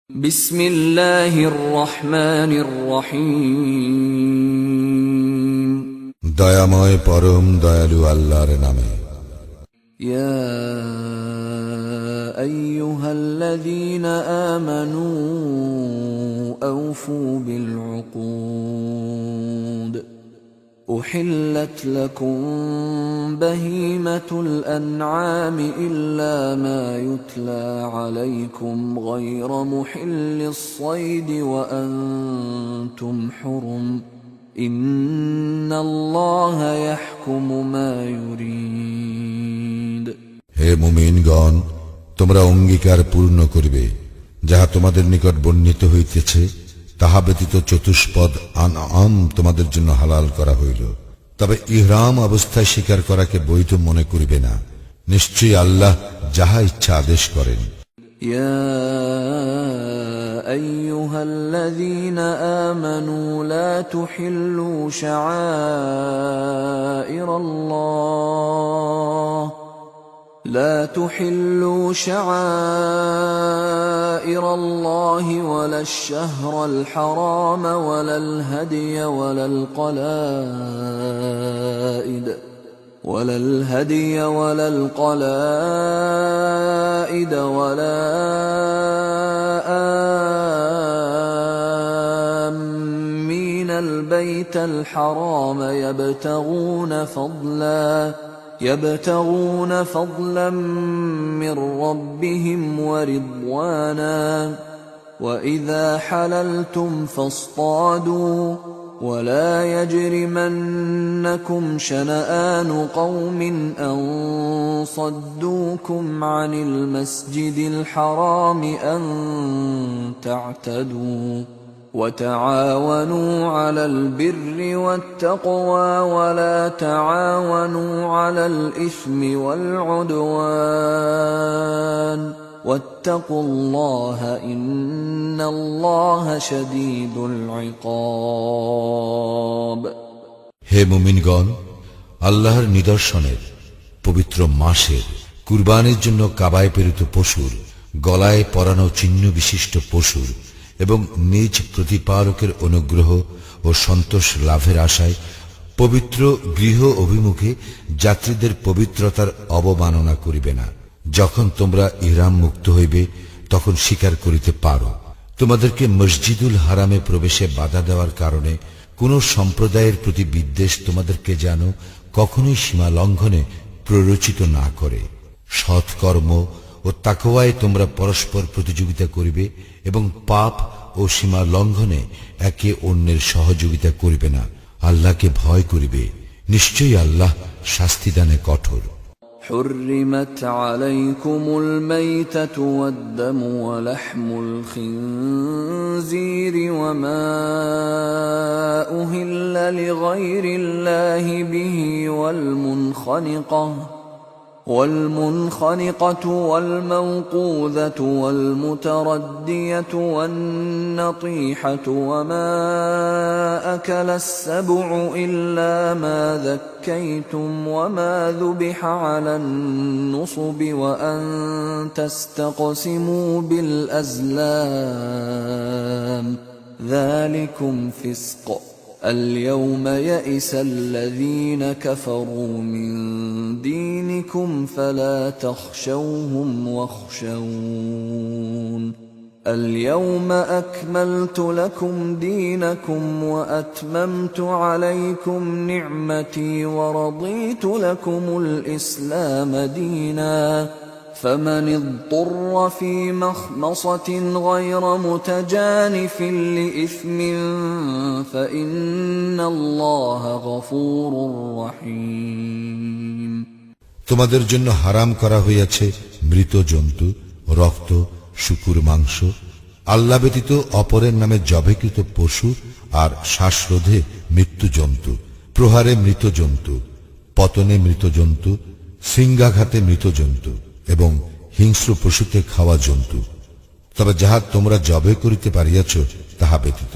বিসমিল্লাহির রহমানির রহিম। দয়াময় পরম দয়ালু আল্লাহর নামে। ইয়া আইয়ুহাল্লাযীনা আমানু আওফু বিল উকুদ أحلت لكم بهيمة الأنعام إلا ما يتلى عليكم غير محل الصيد وأنتم حرم إن الله يحكم ما يريد। হে মুমিনগণ, তোমরা অঙ্গীকার পূর্ণ করিবে যাহা তোমাদের নিকট বর্ণিত হইতেছে, তাহা ব্যতীত চতুষ্পদ আনআম তোমাদের জন্য হালাল করা হইল। তবে ইহরাম অবস্থায় শিকার করাকে বৈধ মনে করিবে না। নিশ্চয়ই আল্লাহ যাহা ইচ্ছা আদেশ করেন। ইয়া আইয়ুহাল্লাযীনা আমানু লা তুহিল্লু শাআইরাল্লাহ لا تحلوا شعائر الله ولا الشهر الحرام ولا الهدي ولا القلائد ولا آمين البيت الحرام يبتغون فضلا من ربهم ورضوانا وإذا حللتم فاصطادوا ولا يجرمنكم شنآن قوم أن صدوكم عن المسجد الحرام أن تعتدوا وتعاونوا على البر والتقوى ولا تعاونوا على الإثم والعدوان واتقوا الله إن الله شديد العقاب। হে মুমিনগণ, আল্লাহর নিদর্শনের পবিত্র মাসের কুরবানির জন্য কাবায় প্রেরিত পশুর, গলায় পরানো চিহ্ন বিশিষ্ট পশুর এবং নিজ প্রতিপালকের অনুগ্রহ ও সন্তোষ লাভের আশায় পবিত্র গৃহ অভিমুখে যাত্রীদের পবিত্রতার অবমাননা করিবে না। যখন তোমরা ইহরাম মুক্ত হইবে তখন শিকার করিতে পারো। তোমাদেরকে মসজিদুল হারামে প্রবেশে বাধা দেওয়ার কারণে কোন সম্প্রদায়ের প্রতি বিদ্বেষ তোমাদেরকে যেন কখনোই সীমা লঙ্ঘনে প্ররোচিত না করে। সৎকর্ম ও তাকওয়ায় তোমরা পরস্পর প্রতিযোগিতা করিবে এবং পাপ ও সীমা লঙ্ঘনে একে অন্যের সহযোগিতা করিবে না। আল্লাহকে ভয় করিবে, নিশ্চয়ই আল্লাহ শাস্তিদানে কঠোর। حرمت عليكم الميتة والدم ولحم الخنزير وما أهل لغير الله به والمنخنقة والموقوذة والمتردية والنطيحة وما أكل السبع إلا ما ذكيتم وما ذبح على النصب وأن تستقسموا بالأزلام ذلكم فسق اليوم يئس الذين كفروا من دينكم فلا تخشوهم واخشون اليوم أكملت لكم دينكم وأتممت عليكم نعمتي ورضيت لكم الإسلام دينا فمن اضطر في مخمصة غير متجانف لإثم فإن الله غفور رحيم। তোমাদের জন্য হারাম করা হইয়াছে মৃত জন্তু, রক্ত, শুকুর মাংস, আল্লাহ ব্যতীত অপরের নামে জবেকৃত পশু আর শ্বাসরোধে মৃত্যু জন্তু, প্রহারে মৃত জন্তু, পতনে মৃত জন্তু, সিংহাঘাতে মৃত জন্তু এবং হিংস্র পশুতে খাওয়া জন্তু। তবে যাহা তোমরা জবে করিতে পারিয়াছ তাহা ব্যতীত,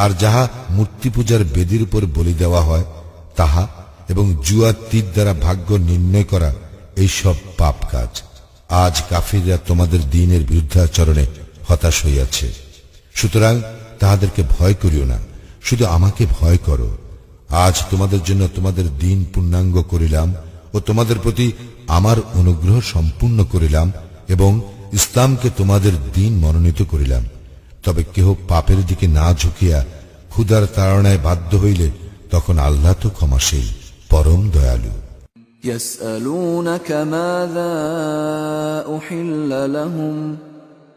আর যাহা মূর্তি পূজার বেদির উপর বলি দেওয়া হয় তাহা এবং জুয়া তীর দ্বারা ভাগ্য নির্ণয় করা এই সব পাপ কাজ। আজ কাফিররা তোমাদের দ্বীনের বিরুদ্ধাচরণে হতাশ হইয়াছে। সুতরাং তাহাদেরকে ভয় করিও না, শুধু আমাকে ভয় করো। আজ তোমাদের জন্য তোমাদের দিন পূর্ণাঙ্গ করিলাম ও তোমাদের প্রতি আমার অনুগ্রহ সম্পূর্ণ করিলাম এবং ইসলামকে তোমাদের দিন মনোনীত করিলাম। তবে কেহ পাপের দিকে না ঝুঁকিয়া ক্ষুধার তাড়নায় বাধ্য হইলে তখন আল্লাহ তো ক্ষমাশীল, পরম দয়ালু। يسألونك ماذا أحل لهم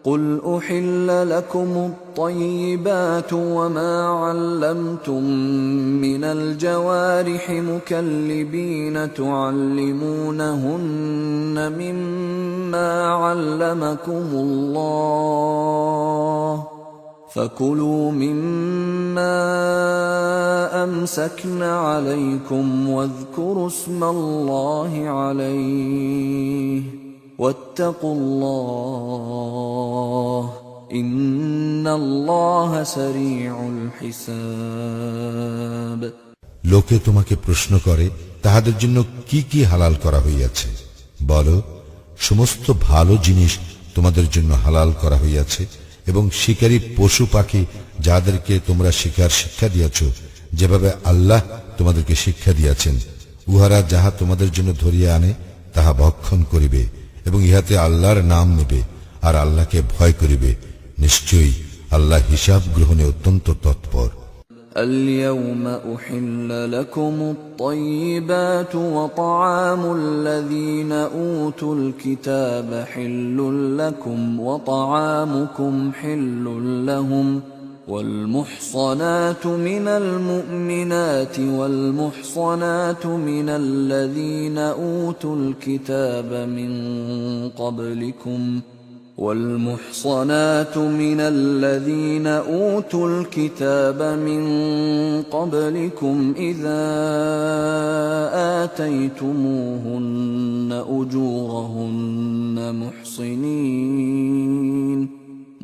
قل أحل لكم الطيبات وما علمتم من الجوارح مكلبين تعلمونهن مما علمكم الله فكلوا مما أمسكن عليكم واذكروا اسم الله عليه واتقوا الله إن الله سريع الحساب। লোকে তোমাকে প্রশ্ন করে তাহাদের জন্য কি কি হালাল করা হইয়াছে। বলো, সমস্ত ভালো জিনিস তোমাদের জন্য হালাল করা হইয়াছে এবং শিকারী পশু পাখি যাদেরকে তোমরা শিকার শিক্ষা দিয়াছ, যেভাবে আল্লাহ তোমাদেরকে শিক্ষা দিয়াছেন, উহারা যাহা তোমাদের জন্য ধরিয়া আনে তাহা ভক্ষণ করিবে এবং ইহাতে আল্লাহর নাম নেবে আর আল্লাহকে ভয় করিবে। নিশ্চয়ই আল্লাহ হিসাব গ্রহণে অত্যন্ত তৎপর। اليوم أحل لكم الطيبات وطعام الذين أوتوا الكتاب حل لكم وطعامكم حل لهم والمحصنات من المؤمنات والمحصنات من الذين أوتوا الكتاب من قبلكم والمحصنات من الذين أوتوا الكتاب من قبلكم إذا آتيتموهن أجورهن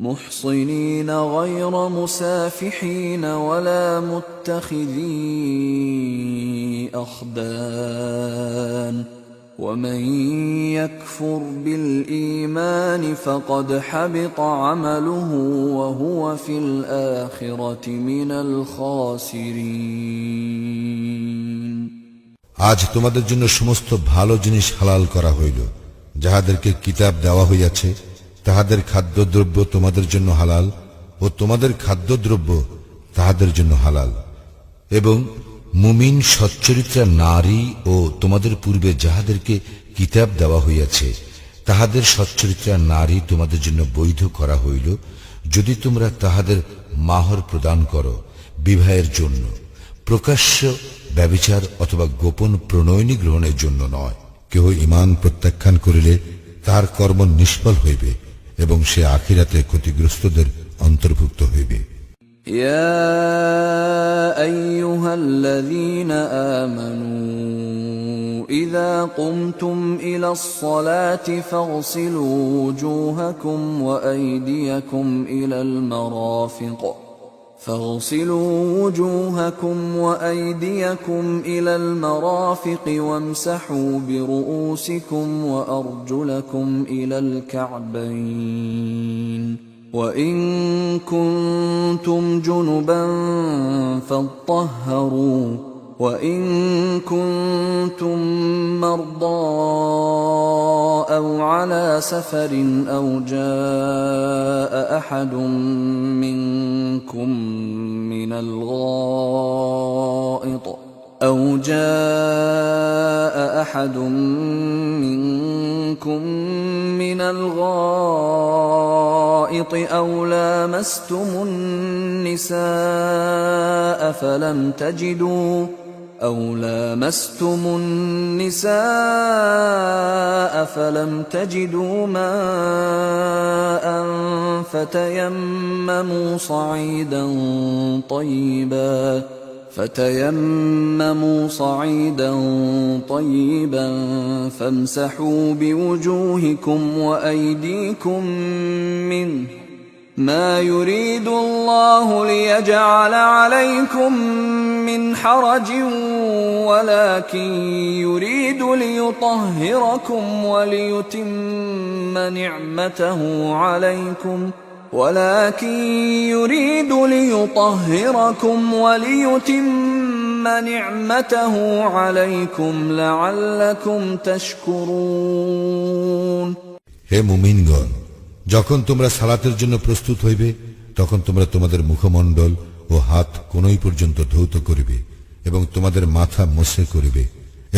محصنين غير مسافحين ولا متخذي أخدان ومن يكفر بالإيمان فقد حبط عمله وهو في الآخرة من الخاسرين। আজ তোমাদের জন্য সমস্ত ভালো জিনিস হালাল করা হইল। যাহাদেরকে কিতাব দেওয়া হইয়াছে তাহাদের খাদ্যদ্রব্য তোমাদের জন্য হালাল ও তোমাদের খাদ্যদ্রব্য তাহাদের জন্য হালাল। এবং মুমিন সচ্চরিত্রা নারী ও তোমাদের পূর্বে যাহাদেরকে কিতাব দেওয়া হইয়াছে তাহাদের সচ্চরিত্রা নারী তোমাদের জন্য বৈধ করা হইল, যদি তোমরা তাহাদের মাহর প্রদান করো বিবাহের জন্য, প্রকাশ্য ব্যভিচার অথবা গোপন প্রণয়নী গ্রহণের জন্য নয়। কেহ ঈমান প্রত্যাখ্যান করিলে তার কর্ম নিষ্ফল হইবে এবং সে আখিরাতে ক্ষতিগ্রস্তদের অন্তর্ভুক্ত হইবে। يا أيها الذين آمنوا إذا قمتم إلى الصلاة فاغسلوا وجوهكم وأيديكم إلى المرافق وامسحوا برؤوسكم وأرجلكم إلى الكعبين وإن كنتم جنبا فاطهروا وإن كنتم مرضى أو على سفر أو جاء أحد منكم من الغائط أو لامستم النساء فلم تجدوا ماء فتيمموا صعيدا طيبا فامسحوا بوجوهكم وأيديكم منه ما يريد الله ليجعل عليكم من حرج ولكن يريد ليطهركم وليتم نعمته عليكم ولكن يريد ليطهركم وليتم نعمته عليكم لعلكم تشكرون হে মুমিনগণ, যখন তোমরা সালাতের জন্য প্রস্তুত হইবে তখন তোমরা তোমাদের মুখমণ্ডল ও হাত কোনই পর্যন্ত ধৌত করিবে এবং তোমাদের মাথা মোছে করিবে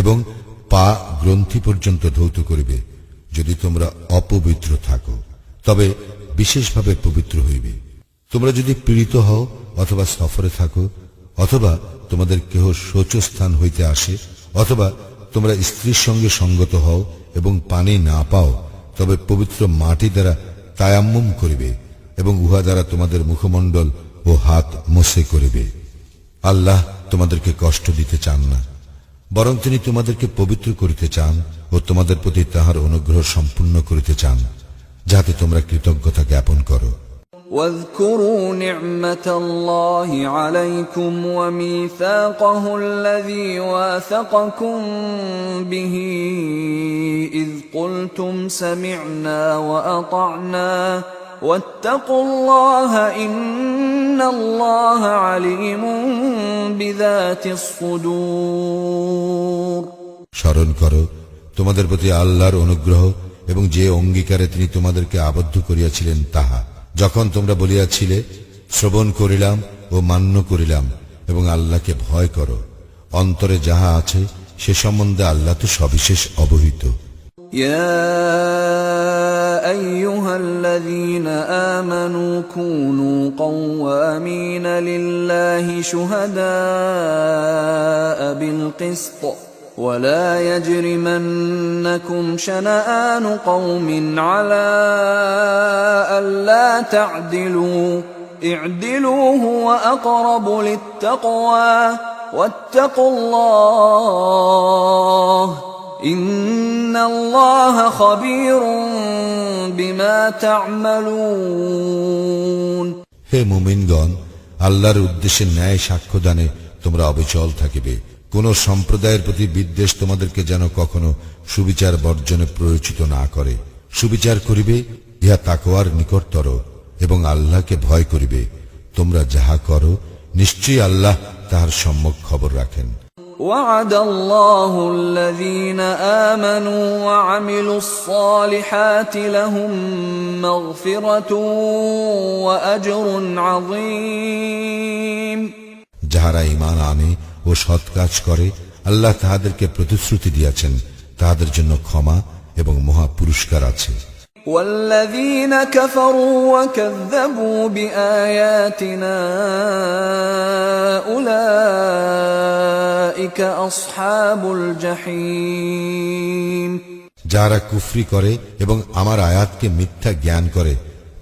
এবং পা গ্রন্থি পর্যন্ত ধৌত করিবে। যদি তোমরা অপবিত্র থাকো তবে বিশেষভাবে পবিত্র হইবে। তোমরা যদি পীড়িত হও অথবা সফরে থাকো অথবা তোমাদের কেহ শৌচস্থান হইতে আসে অথবা তোমরা স্ত্রীর সঙ্গে সঙ্গত হও এবং পানি না পাও, তবে পবিত্র মাটি দ্বারা তায়াম্মুম করিবে এবং উহা দ্বারা তোমাদের মুখমণ্ডল ও হাত মোছে করিবে। আল্লাহ তোমাদেরকে কষ্ট দিতে চান না, বরং তিনি তোমাদেরকে পবিত্র করিতে চান ও তোমাদের প্রতি তাহার অনুগ্রহ সম্পূর্ণ করিতে চান, যাতে তোমরা কৃতজ্ঞতা জ্ঞাপন করো। واذكروا نعمة الله عليكم وميثاقه الذي واثقكم به إذ قلتم سمعنا وأطعنا واتقوا الله إن الله عليم بذات الصدور স্মরণ করো তোমাদের প্রতি আল্লাহর অনুগ্রহ এবং যে অঙ্গীকারে তিনি তোমাদেরকে আবদ্ধ করিয়াছিলেন তাহা, যখন তোমরা বলিয়াছিলে শ্রবণ করিলাম ও মান্য করিলাম এবং আল্লাহকে ভয় করো। অন্তরে যাহা আছে সে সম্বন্ধে আল্লাহ তো সবিশেষ অবহিত। يا أيها الذين آمنوا كونوا قوامين لله شهداء بالقسط ولا يجرمنكم شنآن قوم على ألا تعدلوا اعدلوا هو أقرب للتقوى واتقوا الله إن الله خبير بما تعملون হে মুমিনগণ, আল্লাহর উদ্দেশ্যে ন্যায় সাক্ষ্যদানে তোমরা অবিচল থাকিবে। কোন সম্প্রদায়ের প্রতি বিদ্বেষ তোমাদেরকে যেন কখনো সুবিচার বর্জনে প্ররোচিত না করে। সুবিচার করিবে ইহা তাকওয়ার নিকটতর এবং আল্লাহকে ভয় করিবে। তোমরা যাহা করো নিশ্চয়ই আল্লাহ তাহার সম্যক খবর রাখেন। وعد الله الذين آمنوا وعملوا الصالحات لهم مغفرة وأجر عظيم যাহারা ঈমান আনে ও সৎ কাজ করে আল্লাহ তাহাদেরকে প্রতিশ্রুতি দিয়াছেন, তাহাদের জন্য ক্ষমা এবং মহা পুরস্কার আছে। والذين كفروا وكذبوا بآياتنا أولئك أصحاب الجحيم যারা কুফরি করে এবং আমার আয়াতকে মিথ্যা জ্ঞান করে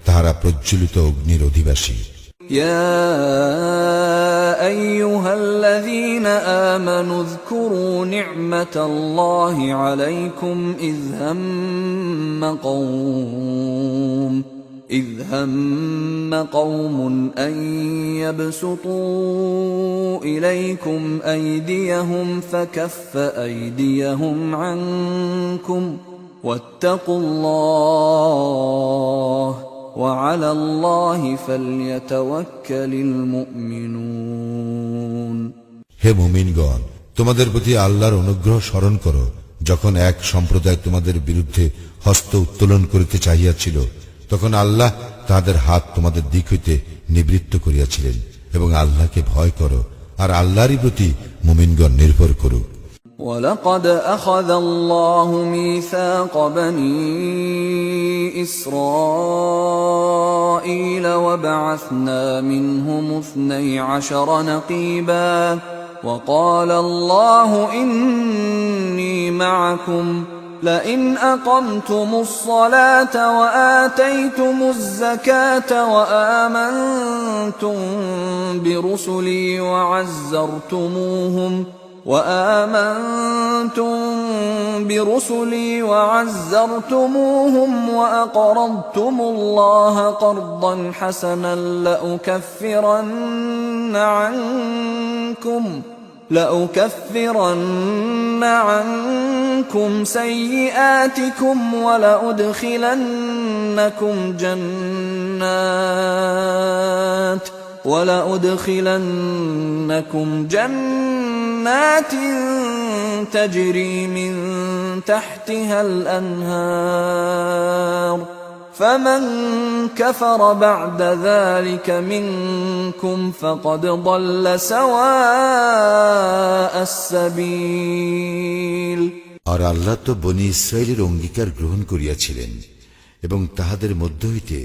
তাহারা প্রজ্বলিত অগ্নির অধিবাসী। يا أيها الذين آمنوا اذكروا نعمة الله عليكم إذ هم قوم أن يبسطوا إليكم أيديهم فكف أيديهم عنكم واتقوا الله وعلى الله فليتوكل المؤمنون হে মুমিনগণ, তোমাদের প্রতি আল্লাহর অনুগ্রহ স্মরণ করো, যখন এক সম্প্রদায় তোমাদের বিরুদ্ধে হস্ত উত্তোলন করিতে চাহিয়াছিল, তখন আল্লাহ তাহাদের হাত তোমাদের দিক হইতে নিবৃত্ত করিয়াছিলেন এবং আল্লাহকে ভয় করো, আর আল্লাহরই প্রতি মুমিনগণ নির্ভর করুক। ولقد أخذ الله ميثاق بني إسرائيل وبعثنا منهم 12 نقيبا وقال الله إني معكم لئن أقمتم الصلاة وآتيتم الزكاة وآمنتم برسلي وعزرتموهم وأقرضتم الله قرضا حسنا لأكفرن عنكم سيئاتكم ولأدخلنكم جنات ولأدخلنكم جنات تجري من تحتها الأنهار فمن كفر بعد ذلك منكم فقد ضل سواء السبيل। আর আল্লাহ তো বনি ইসরায়েলের অঙ্গীকার গ্রহণ করিয়াছিলেন এবং তাহাদের মধ্য হইতে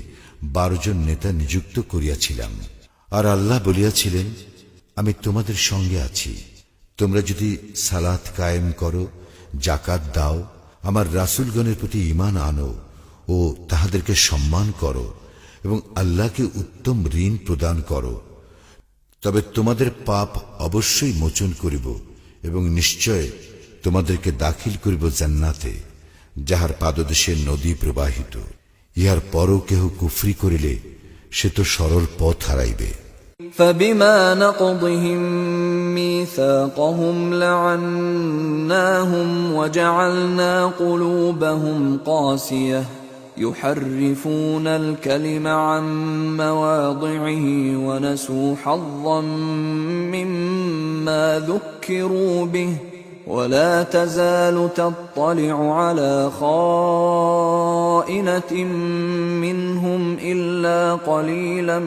12 জন নেতা নিযুক্ত করিয়াছিলাম। আর আল্লাহ বলিয়াছিলেন, আমি তোমাদের সঙ্গে আছি, তোমরা যদি সালাত কায়েম করো, জাকাত দাও, আমার রাসূলগণের প্রতি ঈমান আনো ও তাহাদেরকে সম্মান করো এবং আল্লাহকে উত্তম ঋণ প্রদান করো, তবে তোমাদের পাপ অবশ্যই মোচন করিব এবং নিশ্চয় তোমাদেরকে দাখিল করিব জান্নাতে, যাহার পাদদেশে নদী প্রবাহিত। ইহার পরও কেহ কুফরি করিলে সে তো সরল পথ হারাইবে। فبما نقضهم ميثاقهم لعناهم وجعلنا قلوبهم قاسية يحرفون الكلم عن مواضعه ونسوا حظا مما ذكروا به ولا تزال تطلع على خائنة منهم إلا قليلا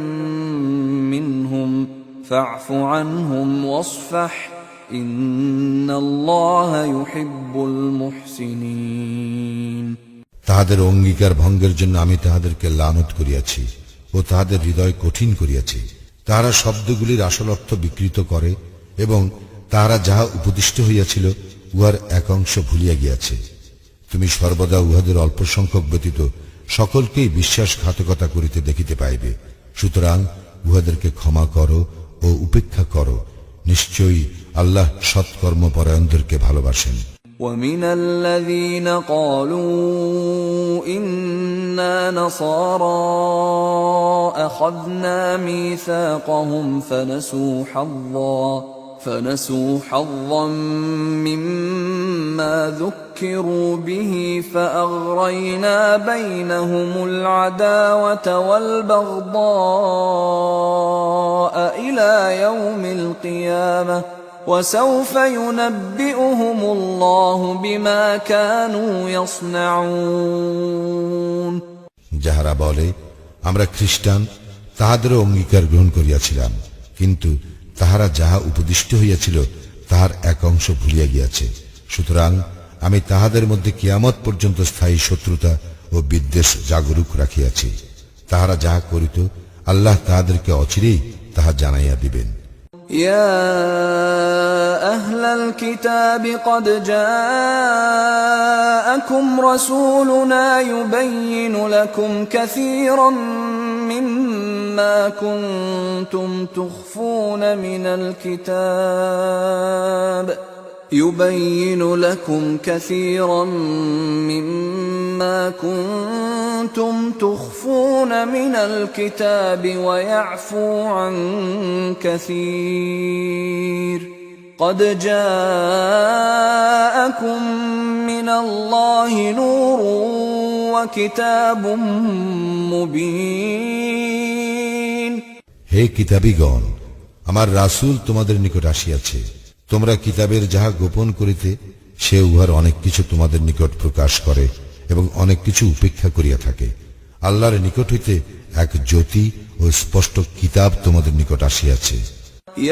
منهم فاعف عنهم واصفح إن الله يحب المحسنين। তাহাদের অঙ্গীকার ভঙ্গের জন্য আমি তাহাদেরকে লানত করিয়াছি ও তাহাদের হৃদয় কঠিন করিয়াছি। তাহারা শব্দগুলির আসল অর্থ বিকৃত করে এবং তাহারা যাহা উপদিষ্ট হইয়াছিল উহার এক অংশ ভুলিয়া গিয়াছে। তুমি সর্বদা উহাদের অল্প সংখ্যক ব্যতীত সকলকেই বিশ্বাসঘাতকতা করিতে দেখিতে পাইবে। সুতরাং উহাদেরকে ক্ষমা করো ও উপেক্ষা করো, নিশ্চয়ই আল্লাহ সৎকর্মপরায়ণদেরকে ভালোবাসেন। ومن الذين قالوا إنا نصارى أخذنا ميثاقهم فنسوا حظا مما ذكروا به فأغرينا بينهم العداوة والبغضاء إلى يوم القيامة وسوف ينبئهم الله بما كانوا يصنعون। যাহারা বলে আমরা খ্রিস্টান, তাহাদেরও অঙ্গীকার গ্রহণ করিয়াছিলাম, কিন্তু তাহারা যাহা উপদিষ্ট হইয়াছিল তাহার এক অংশ ভুলিয়া গিয়াছে। সুতরাং আমি তাহাদের মধ্যে কিয়ামত পর্যন্ত স্থায়ী শত্রুতা ও বিদ্বেষ জাগরুক রাখিয়াছি। তাহারা যাহা করিত আল্লাহ তাহাদেরকে অচিরেই তাহা জানাইয়া দিবেন। يا أهل الكتاب قد جاءكم رسولنا يبين لكم كثيرا مما كنتم تخفون من الكتاب ويعفو عن كثير قد جاءكم من الله نور وكتاب مبين। হে কিতাবীগণ, আমার রাসূল তোমাদের নিকট আসিয়াছে, তোমরা কিতাবের যাহা গোপন করিতে সে উহার অনেক কিছু তোমাদের নিকট প্রকাশ করে এবং অনেক কিছু উপেক্ষা করিয়া থাকে। আল্লাহর নিকট হইতে এক জ্যোতি ও স্পষ্ট কিতাব তোমাদের নিকট আসিয়াছে।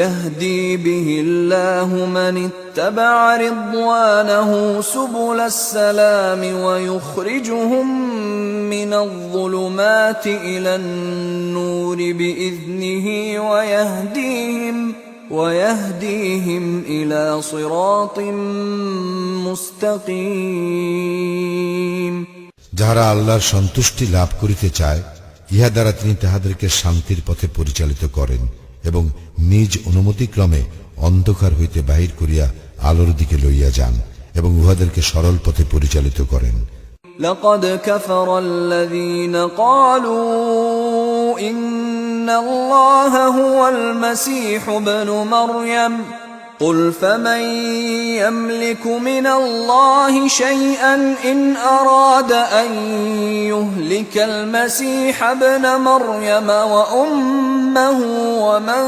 يهدي به الله من اتبع رضوانه سبل السلام ويخرجهم من الظلمات إلى النور بإذنه ويهديهم إلى صراط مستقيم। যাহারা আল্লাহর সন্তুষ্টি লাভ করিতে চায়, ইহা দ্বারা তিনি তাহাদেরকে শান্তির পথে পরিচালিত করেন এবং নিজ অনুমতিক্রমে অন্ধকার হইতে বাহির করিয়া আলোর দিকে লইয়া যান এবং উহাদেরকে সরল পথে পরিচালিত করেন। لقد كفر الذين قالوا إن الله هو المسيح ابن مريم قل فمن يملك من الله شيئا إن أراد أن يهلك المسيح ابن مريم وأمه ومن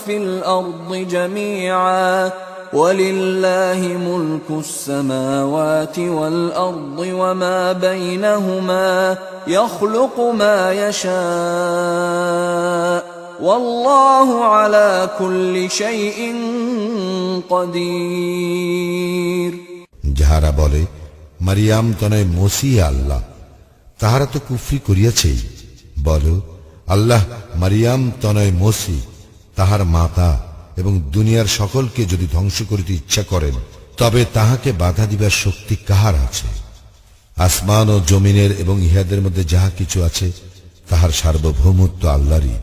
في الأرض جميعا ولله ملك السماوات والأرض وما بينهما يخلق ما يشاء والله على كل شيء قدير। যাহারা বলে মারিয়াম তনয় মসিহ আল্লাহ, তাহারা তো কুফরি করিয়াছেই। বল, আল্লাহ মারিয়াম তনয় মসিহ তাহার মাতা এবং দুনিয়ার সকলকে যদি ধ্বংস করিতে ইচ্ছা করেন তবে তাহাকে বাধা দিবার শক্তি কাহার আছে? আসমান ও জমিনের এবং ইহাদের মধ্যে যাহা কিছু আছে তাহার সার্বভৌমত্ব আল্লাহরই।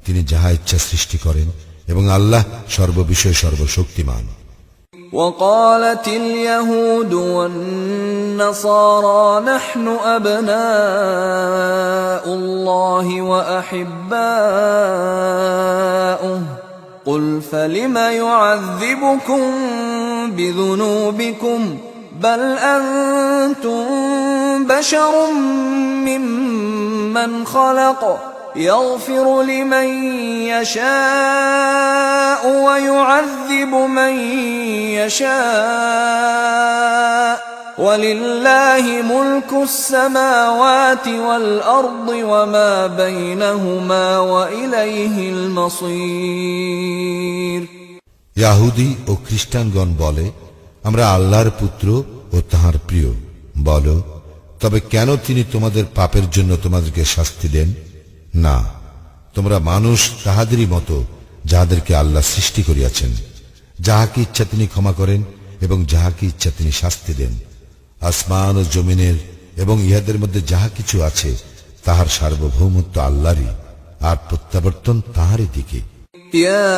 তিনি যাহা ইচ্ছা সৃষ্টি করেন এবং আল্লাহ সর্ববিষয়ে সর্বশক্তিমান। وقالت اليهود والنصارى نحن أبناء الله وأحباؤه قل فلم يعذبكم بذنوبكم بل أنتم بشر ممن خلق يغفر لمن يشاء ويعذب من يشاء ولله ملك السماوات والأرض وما بينهما وإليه المصير। ইয়াহুদী ও খ্রিস্টানগণ বলে আমরা আল্লাহর পুত্র ও তাহার প্রিয়। বল, তবে কেন তিনি তোমাদের পাপের জন্য তোমাদেরকে শাস্তি দেন? না, তোমরা মানুষ তাহাদেরই মতো যাহাদেরকে আল্লাহ সৃষ্টি করিয়াছেন। যাহাকে ইচ্ছা তিনি ক্ষমা করেন এবং যাহাকে ইচ্ছা তিনি শাস্তি দেন। আসমান ও জমিনের এবং ইহাদের মধ্যে যাহা কিছু আছে তাহার সার্বভৌমত্ব আল্লাহরই, আর প্রত্যাবর্তন তাহারই দিকে। يا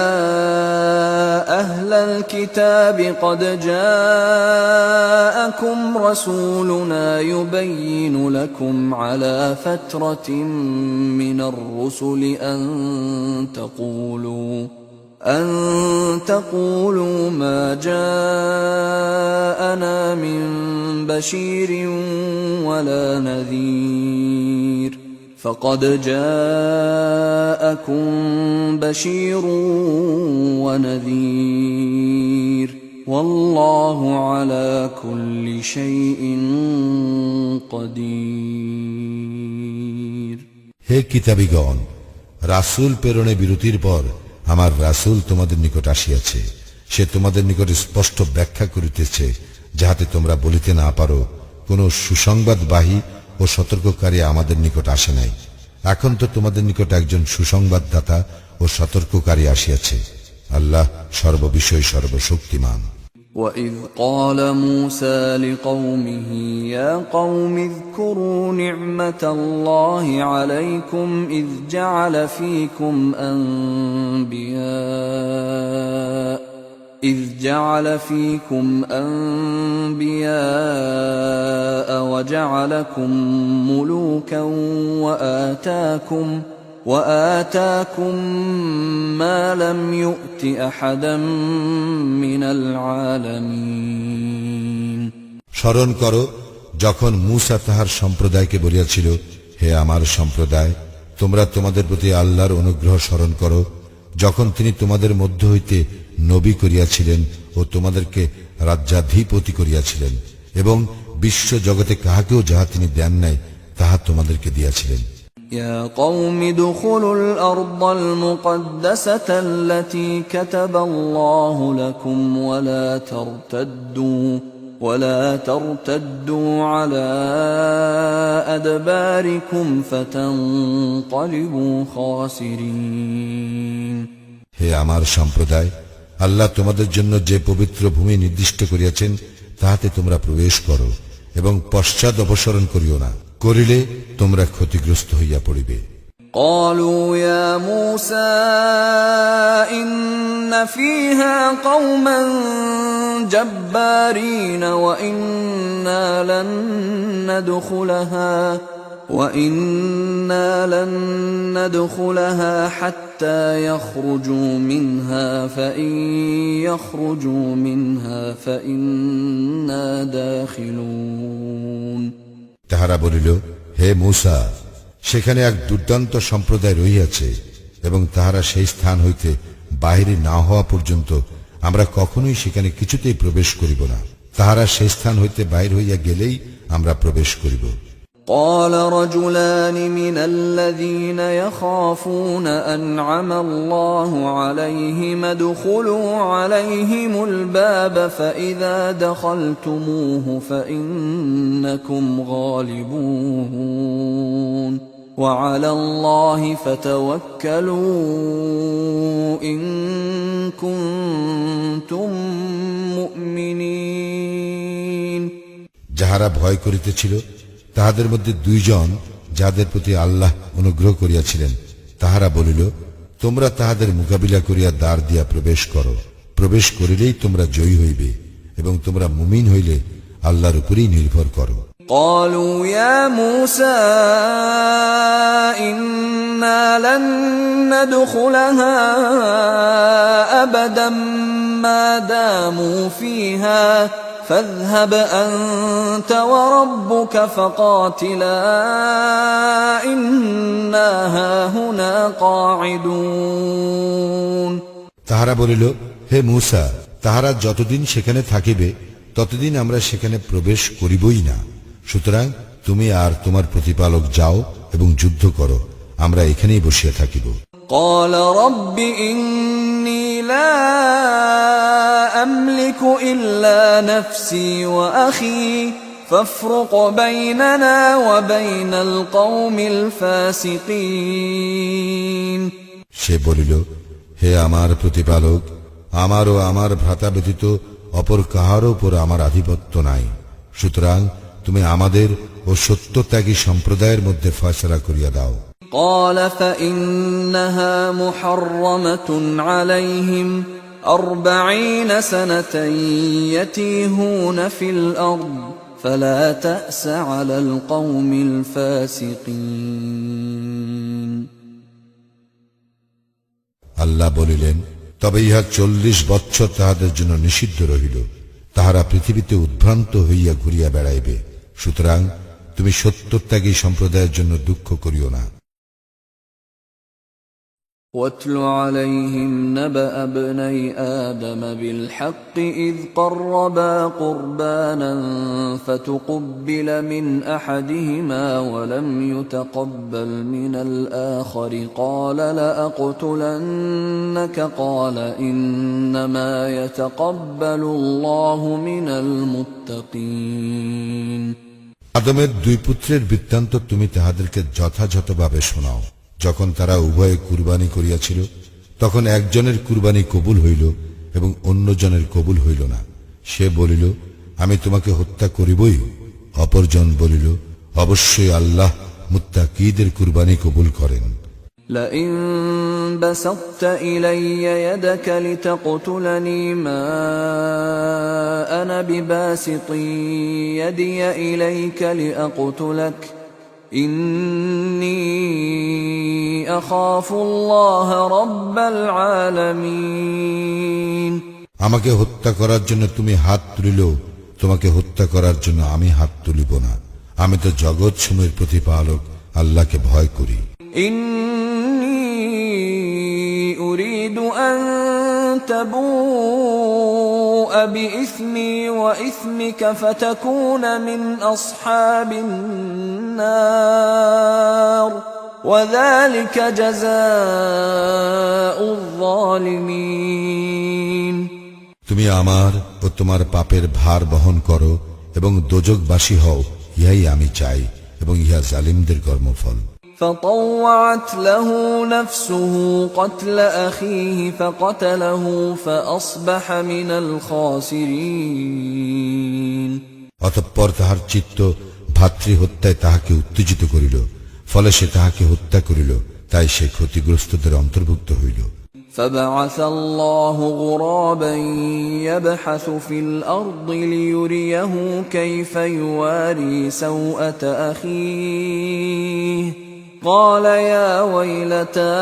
أهل الكتاب قد جاءكم رسولنا يبين لكم على فترة من الرسل أن تقولوا ما جاءنا من بشير ولا نذير فقد جاءكم بشير ونذير والله على كل شيء قدير। হে কিতাবীগণ, রাসূল প্রেরণে বিরতির পর আমার রাসূল তোমাদের নিকট আসিয়াছে। সে তোমাদের নিকট স্পষ্ট ব্যাখ্যা করিতেছে, যাহাতে তোমরা বলিতে না পারো কোন সুসংবাদবাহী ও সতর্ককারী আমাদের নিকট আসে নাই। এখন তো তোমাদের নিকট একজন সুসংবাদদাতা ও সতর্ককারী আসিয়াছে। আল্লাহ সর্ববিষয়ে সর্বশক্তিমান। وَإِذْ قَالَ مُوسَى لِقَوْمِهِ يَا قَوْمِ اذْكُرُوا نِعْمَةَ اللَّهِ عَلَيْكُمْ إِذْ جَعَلَ فِيكُمْ أَنْبِيَاءَ وَجَعَلَكُمْ مُلُوكًا وآتاكم ما لم يؤت أحدا من العالمين। স্মরণ করো যখন মূসা তাহার সম্প্রদায়কে বলিয়াছিল, হে আমার সম্প্রদায়, তোমরা তোমাদের প্রতি আল্লাহর অনুগ্রহ স্মরণ করো, যখন তিনি তোমাদের মধ্য হইতে নবী করিয়াছিলেন ও তোমাদেরকে রাজ্যাধিপতি করিয়াছিলেন এবং বিশ্ব জগতে কাহাকেও যাহা তিনি দেন নাই তাহা তোমাদেরকে দিয়াছিলেন। يا قوم ادخلوا الأرض المقدسة التي كتب الله لكم ولا ترتدوا على أدباركم فتنقلبوا خاسرين। হে আমার সম্প্রদায়, আল্লাহ তোমাদের জন্য যে পবিত্র ভূমি নির্দিষ্ট করিয়াছেন তাহাতে তোমরা প্রবেশ করো এবং পশ্চাৎ অপসরণ করিও না, করিলে তোমরা ক্ষতিগ্রস্ত হইয়া পড়িবে। قالوا يا موسى إن فيها قوما جبارين وإنا لن ندخلها وإنا لن ندخلها حتى يخرجوا منها فإن يخرجوا منها فإنا داخلون তাহারা বলিল, হে মূসা, সেখানে এক দুর্দান্ত সম্প্রদায় রহিয়াছে এবং তাহারা সেই স্থান হইতে বাহিরে না হওয়া পর্যন্ত আমরা কখনোই সেখানে কিছুতেই প্রবেশ করিব না। তাহারা সেই স্থান হইতে বাহির হইয়া গেলেই আমরা প্রবেশ করিব। قال رجلان من الذين يخافون أنعم الله عليهم ادخلوا عليهم الباب فإذا دخلتموه فإنكم غالبون وعلى الله فتوكلوا إن كنتم مؤمنين যাহারা ভয় করিতেছিল তাহাদের মধ্যে দুইজন, যাদের প্রতি আল্লাহ অনুগ্রহ করিয়াছিলেন, তাহারা বলিল, তোমরা তাহাদের মোকাবিলা করিয়া দ্বার দিয়া প্রবেশ করো। প্রবেশ করিলেই তোমরা জয়ী হইবে এবং তোমরা মুমিন হইলে আল্লাহর উপরেই নির্ভর করো। قالوا يا موسى إنا لن ندخلها أبدا ما داموا فيها فاذهب أنت وربك فقاتلا إنا هاهنا قاعدون তাহারা বলিল, হে মূসা, তাহারা যতদিন সেখানে থাকিবে ততদিন আমরা সেখানে প্রবেশ করিবই না। সুতরাং তুমি আর তোমার প্রতিপালক যাও এবং যুদ্ধ করো, আমরা এখানেই বসিয়া থাকিব। قال رب إني لا أملك إلا نفسي وأخي فافرق بيننا وبين القوم الفاسقين সে বলিল, হে আমার প্রতিপালক, আমার ও আমার ভ্রাতা ব্যতীত অপর কাহারও উপর আমার আধিপত্য নাই। সুতরাং তুমি আমাদের ও সত্যত্যাগী সম্প্রদায়ের মধ্যে ফয়সালা করিয়া দাও। قال فإنها محرمة عليهم 40 سنة يتيهون في الأرض فلا تأس على القوم الفاسقين আল্লাহ বলিলেন, তবে ইহা 40 বৎসর তাহাদের জন্য নিষিদ্ধ রহিল। তাহারা পৃথিবীতে উদ্ভ্রান্ত হইয়া ঘুরিয়া বেড়াইবে। সুতরাং তুমি সত্যত্যাগী সম্প্রদায়ের জন্য দুঃখ করিও না। واتل عليهم نبأ ابني آدم بالحق إذ قربا قربانا فتقبل من أحدهما ولم يتقبل من الآخر قال لأقتلنك قال إنما يتقبل الله من المتقين আদমের দুই পুত্রের বৃত্তান্ত তুমি তাহাদেরকে যথাযথভাবে শোনাও। যখন তারা উভয়ে কুরবানি করিয়াছিল তখন একজনের কুরবানি কবুল হইল এবং অন্যজনের কবুল হইল না। সে বলিল, আমি তোমাকে হত্যা করিবই। অপরজন বলিল, অবশ্যই আল্লাহ মুত্তাকীদের কুরবানি কবুল করেন। لئن بسطت إلي يدك لتقتلني ما أنا بباسط يدي إليك لأقتلك إني أخاف الله رب العالمين আমাকে হত্যা করার জন্য তুমি হাত তুলিলেও তোমাকে হত্যা করার জন্য আমি হাত তুলিব না। আমি তো জগৎ সমূহের প্রতিপালক আল্লাহকে ভয় করি। أريد أن تبوء بإثمي وإثمك فتكون من أصحاب النار وذلك جزاء الظالمين তুমি আমার ও তোমার পাপের ভার বহন করো এবং দোজখবাসী হও, ইহাই আমি চাই এবং ইহা জালিমদের কর্মফল। فطوعت له نفسه قتل أخيه فقتله فأصبح من الخاسرين অতঃপর তাহার চিত্ত ভাতৃ হত্যায় তাহাকে উত্তেজিত করিল, ফলে সে তাহাকে হত্যা করিল, তাই সে ক্ষতিগ্রস্তদের অন্তর্ভুক্ত হইল। فبعث الله غرابا يبحث في الأرض ليريه كيف يواري سوءة أخيه قال يا ويلتى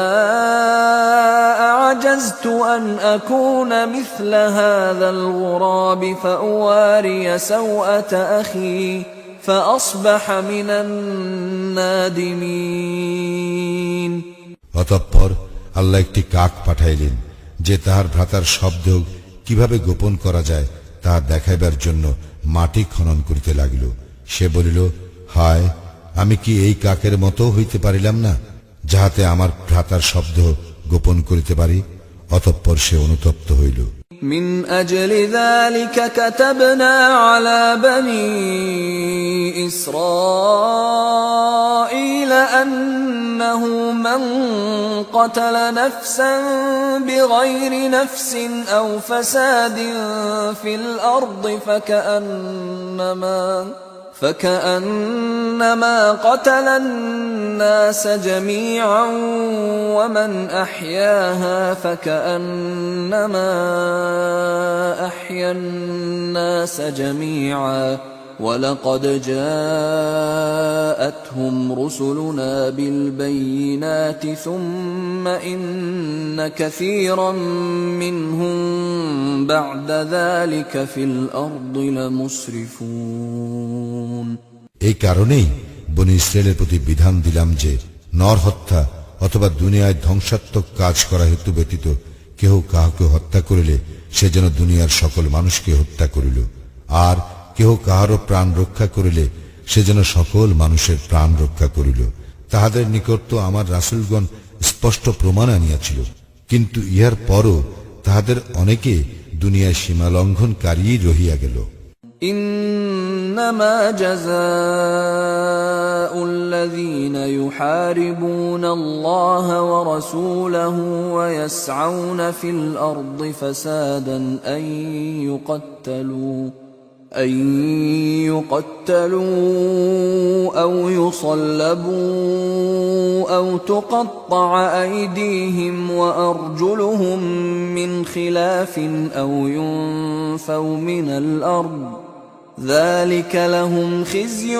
أعجزت أن أكون مثل هذا الغراب فأواري سوءة أخي فأصبح من النادمين অতঃপর আল্লাহ একটি কাক পাঠাইলেন যে তাহার ভ্রাতার শব্দ কিভাবে গোপন করা যায় তা দেখাইবার জন্য মাটি খনন করিতে লাগিল। সে বলিল, হায়, আমি কি এই কাকের মতো হইতে পারিলাম না, যাহাতে আমার ভ্রাতার শব্দ গোপন করিতে পারি? অতঃপর সে অনুতপ্ত হইল। من أجل ذلك كتبنا على بني إسرائيل أنه من قتل نفسا بغير نفس أو فساد في الأرض فكأنما قتل الناس جميعا ومن أحياها فكأنما أحيا الناس جميعا ولقد جاءتهم رسلنا بالبينات ثم إن كثيرا منهم بعد ذلك في الأرض لمسرفون এই কারণেই বনী ইসরায়েলের প্রতি বিধান দিলাম যে নর হত্যা অথবা দুনিয়ায় ধ্বংসাত্মক কাজ করা হেতু ব্যতীত কেহ কাহাকে হত্যা করিলে সে যেন দুনিয়ার সকল মানুষকে হত্যা করিল, আর কেহ কাহারও প্রাণ রক্ষা করিলে সে যেন সকল মানুষের প্রাণ রক্ষা করিল। তাহাদের নিকট তো আমার রাসূলগণ স্পষ্ট প্রমাণ আনিয়াছিল, কিন্তু ইহার পরও তাহাদের অনেকে দুনিয়ায় সীমা লঙ্ঘনকারী রহিয়া গেল। إنما جزاء الذين يحاربون الله ورسوله ويسعون في الأرض فسادا أن يقتلوا أو يصلبوا أو تقطع أيديهم وأرجلهم من خلاف أو ينفوا من الأرض ذلك لهم خزي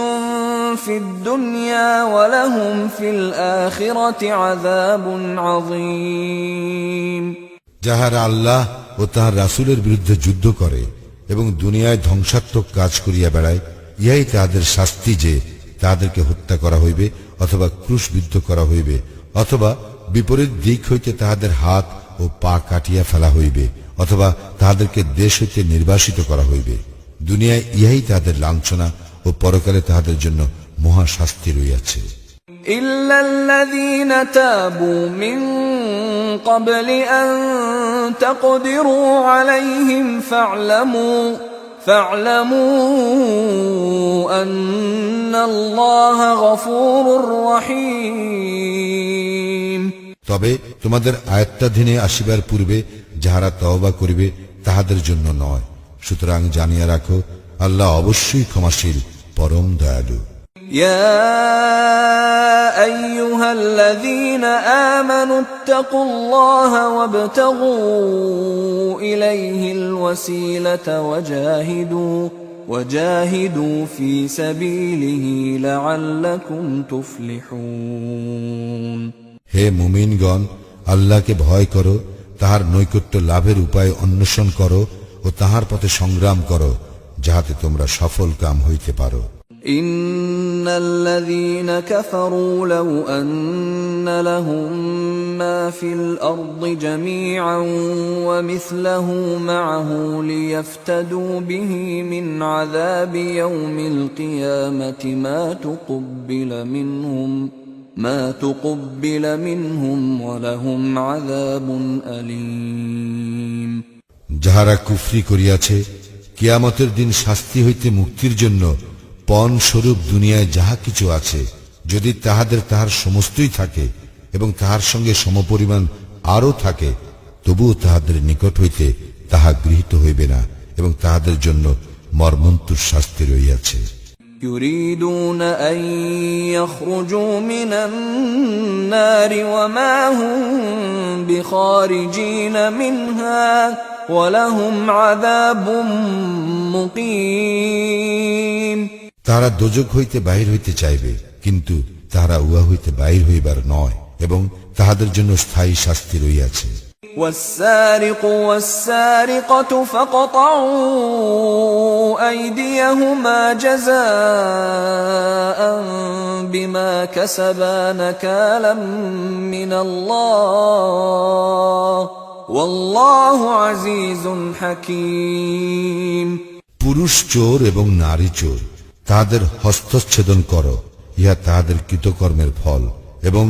في الدنيا ولهم في الآخرة عذاب عظيم যাহারা আল্লাহ ও তাহার রাসূলের বিরুদ্ধে যুদ্ধ করে এবং দুনিয়ায় ধ্বংসাত্মক কাজ করিয়া বেড়ায়, ইহাই তাহাদের শাস্তি যে তাহাদেরকে হত্যা করা হইবে অথবা ক্রুশবিদ্ধ করা হইবে অথবা বিপরীত দিক হইতে তাহাদের হাত ও পা কাটিয়া ফেলা হইবে অথবা তাহাদেরকে দেশ হইতে নির্বাসিত করা হইবে। দুনিয়ায় ইহাই তাহাদের লাঞ্ছনা ও পরকালে তাহাদের জন্য মহা শাস্তি রইয়াছে। إلا الذين تابوا من قبل أن تقدروا عليهم فاعلموا أن الله غفور رحيم তবে তোমাদের আয়াত্তাধীনে আসিবার পূর্বে যাহারা তওবা করিবে তাহাদের জন্য নয়, সুতরাং জানিয়া রাখো আল্লাহ অবশ্যই ক্ষমাশীল, পরম দয়ালু। يا أيها الذين آمنوا اتقوا الله وابتغوا إليه الوسيلة وجاهدوا في سبيله لعلكم تفلحون হে মুমিনগণ, আল্লাহকে ভয় করো, তাহার নৈকট্য লাভের উপায় অন্বেষণ করো ও তাহার পথে সংগ্রাম করো, যাহাতে তোমরা সফল কাম হইতে পারো। إن الذين كفروا لو أن لهم ما في الأرض جميعا ومثله معه ليفتدوا به من عذاب يوم القيامة ما تقبل منهم ولهم عذاب أليم যাহারা কুফরি করিয়াছে, কিয়ামতের দিন শাস্তি হইতে মুক্তির জন্য পণ স্বরূপ দুনিয়ায় যাহা কিছু আছে, যদি তাহার সমস্তই থাকে এবং তাহার সঙ্গে সমপরিমাণ আরও থাকে, তবুও তাহাদের নিকট হইতে তাহা গৃহীত হইবে না এবং তাহাদের জন্য মর্মন্তুর শাস্তি রহিয়াছে। يريدون أن يخرجوا من النار وما هم خارجين منها ولهم عذاب مقيم তারা দোজখ হইতে বাহির হইতে চাইবে, কিন্তু তাহারা উহা হইতে বাহির হইবার নয়, এবং তাহাদের জন্য স্থায়ী শাস্তি রইয়াছে। والسارق والسارقة فاقطعوا أيديهما جزاء بما كسبا نكالا من الله والله عزيز حكيم পুরুষ চোর এবং নারী চোর, তাহাদের হস্তচ্ছেদন করো, ইহা তাহাদের কৃতকর্মের ফল, এবং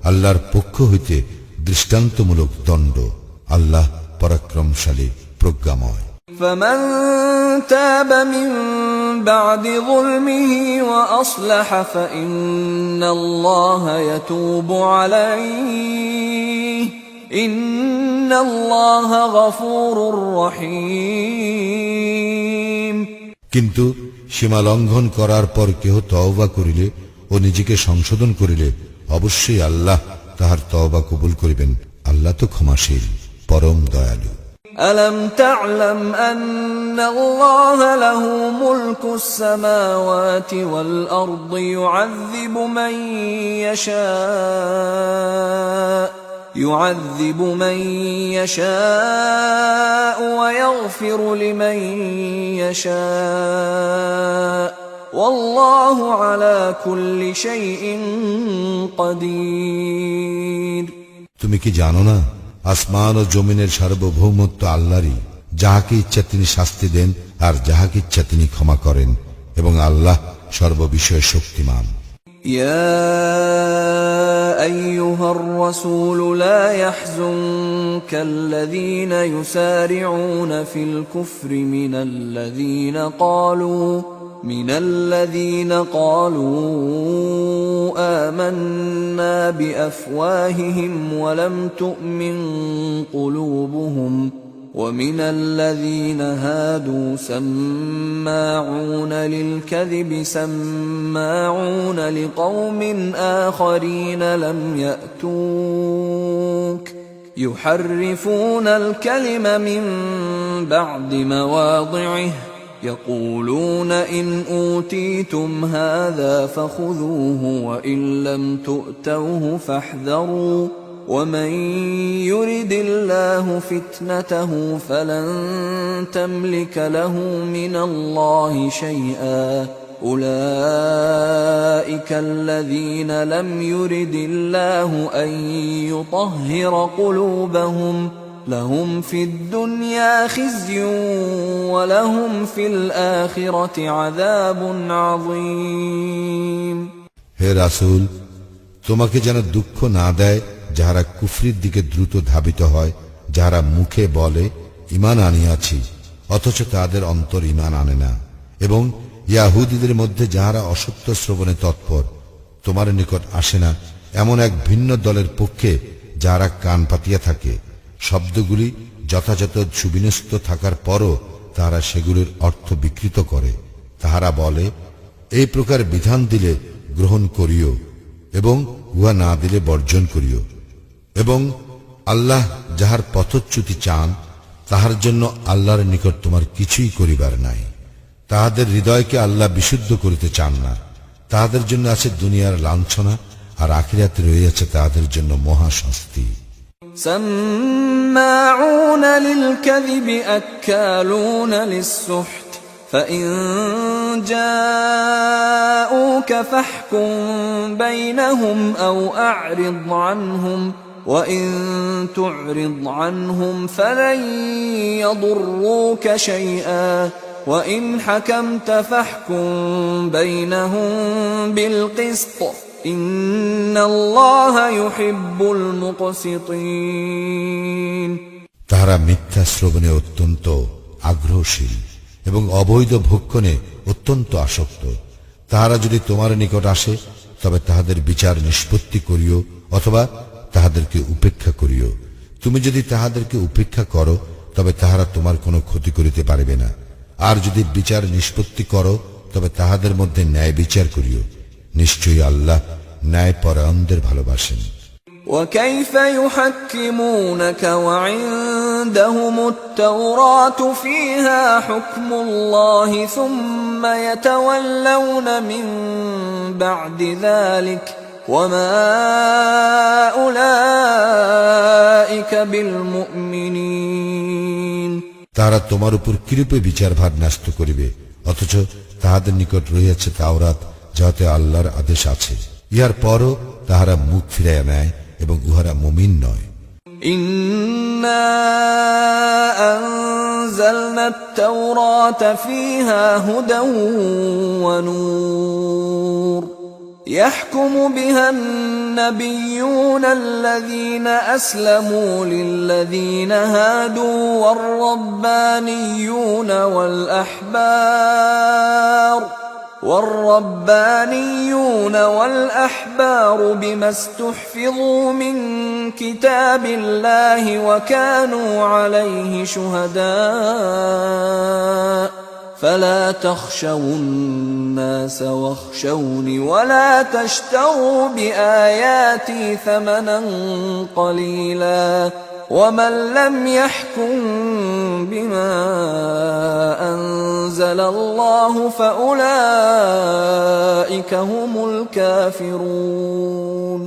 আল্লাহর পক্ষ হইতে দৃষ্টান্তমূলক দণ্ড। আল্লাহ পরাক্রমশালী, প্রজ্ঞাময়। فمن تاب من بعد ظلمه وأصلح فإن الله يتوب عليه إن الله غفور رحيم কিন্তু সীমা লঙ্ঘন করার পর কেহ তওবা করিলে ও নিজেকে সংশোধন করিলে অবশ্যই আল্লাহ তাহার তওবা কবুল করিবেন। আল্লাহ তো ক্ষমাশীল, পরম দয়ালু। ألم تعلم أن الله له ملك السماوات والأرض يعذب من يشاء ويغفر لمن يشاء والله على كل شيء قدير তুমি কি জানো না, আসমান ও জমিনের সার্বভৌমত্ব আল্লাহরই। যাহাকে ইচ্ছা তিনি শাস্তি দেন, আর যাহাকে ইচ্ছা তিনি ক্ষমা করেন, এবং আল্লাহ সর্ববিষয়ে শক্তিমান। يا أيها الرسول لا يحزنك الذين يسارعون في الكفر من الذين قالوا آمنا بأفواههم ولم تؤمن قلوبهم ومن الذين هادوا سماعون للكذب سماعون لقوم آخرين لم يأتوك يحرفون الكلم من بعد مواضعه يقولون إن أوتيتم هذا فخذوه وإن لم تؤتوه فاحذروا ومن يرد الله فتنته فلن تملك له من الله شيئا أولئك الذين لم يرد الله أن يطهر قلوبهم لهم في الدنيا خزي ولهم في الآخرة عذاب عظيم হে রাসূল, তোমাকে যেন দুঃখ না দেয় যাহারা কুফরির দিকে দ্রুত ধাবিত হয়, যাহারা মুখে বলে ঈমান আনিয়াছি, অথচ তাদের অন্তর ঈমান আনে না, এবং ইয়াহুদীদের মধ্যে যাহারা অসত্য শ্রবণে তৎপর, তোমার নিকট আসে না, এমন এক ভিন্ন দলের পক্ষে যাহারা কান পাতিয়া থাকে। শব্দগুলি যথাযথ সুবিন্যস্ত থাকার পরও তাহারা সেগুলির অর্থ বিকৃত করে। তাহারা বলে, এই প্রকার বিধান দিলে গ্রহণ করিও, এবং উহা না দিলে বর্জন করিও, এবং আল্লাহ যাহার পথচ্যুতি চান তাহার জন্য আল্লাহর নিকট তোমার কিছুই করিবার নাই। তাহাদের হৃদয়কে আল্লাহ বিশুদ্ধ করিতে চান না। তাহাদের জন্য আছে দুনিয়ার লাঞ্ছনা, আর আখিরাতে রয়েছে তাহাদের জন্য মহা শাস্তি। سماعون للكذب أكالون للسحت فإن جاءوك فاحكم بينهم أو أعرض عنهم وإن تعرض عنهم فلن يضروك شيئا وإن حكمت فاحكم بينهم بالقسط إن الله يحب المقسطين তাহারা মিথ্যা শ্রবণে অত্যন্ত আগ্রহশীল এবং অবৈধ ভক্ষণে অত্যন্ত আসক্ত। তাহারা যদি তোমার নিকট আসে তবে তাহাদের বিচার নিষ্পত্তি করিও, অথবা তাহাদেরকে উপেক্ষা করিও। তুমি যদি তাহাদেরকে উপেক্ষা করো তবে তাহারা তোমার কোনো ক্ষতি করিতে পারিবে না, আর যদি বিচার নিষ্পত্তি করো তবে তাহাদের মধ্যে ন্যায় বিচার করিও। নিশ্চয়ই আল্লাহ ন্যায় পরায়ণদের ভালোবাসেন। وكيف يحكمونك وعندهم التوراة فيها حكم الله ثم يتولون من بعد ذلك وما أولئك بالمؤمنين। তাহারা তোমার উপর কিরূপে বিচারভার ন্যস্ত করিবে, অথচ তাহাদের নিকট রহিয়াছে তাওরাত, যাহাতে আল্লাহর আদেশ আছে। ইহার পরও তাহারা মুখ ফিরাইয়া নেয় এবং উহারা মুমিন নয়। ইন্না আনজালনা আত-তাওরাতা ফীহা হুদাও ওয়া নূর يحكم بها النبيون الذين أسلموا للذين هادوا والربانيون بما استحفظوا من كتاب الله وكانوا عليه شهداء فلا تخشوا الناس واخشوني ولا تشتروا بآياتي ثمنا قليلا ومن لم يحكم بما أنزل الله فأولئك هم الكافرون।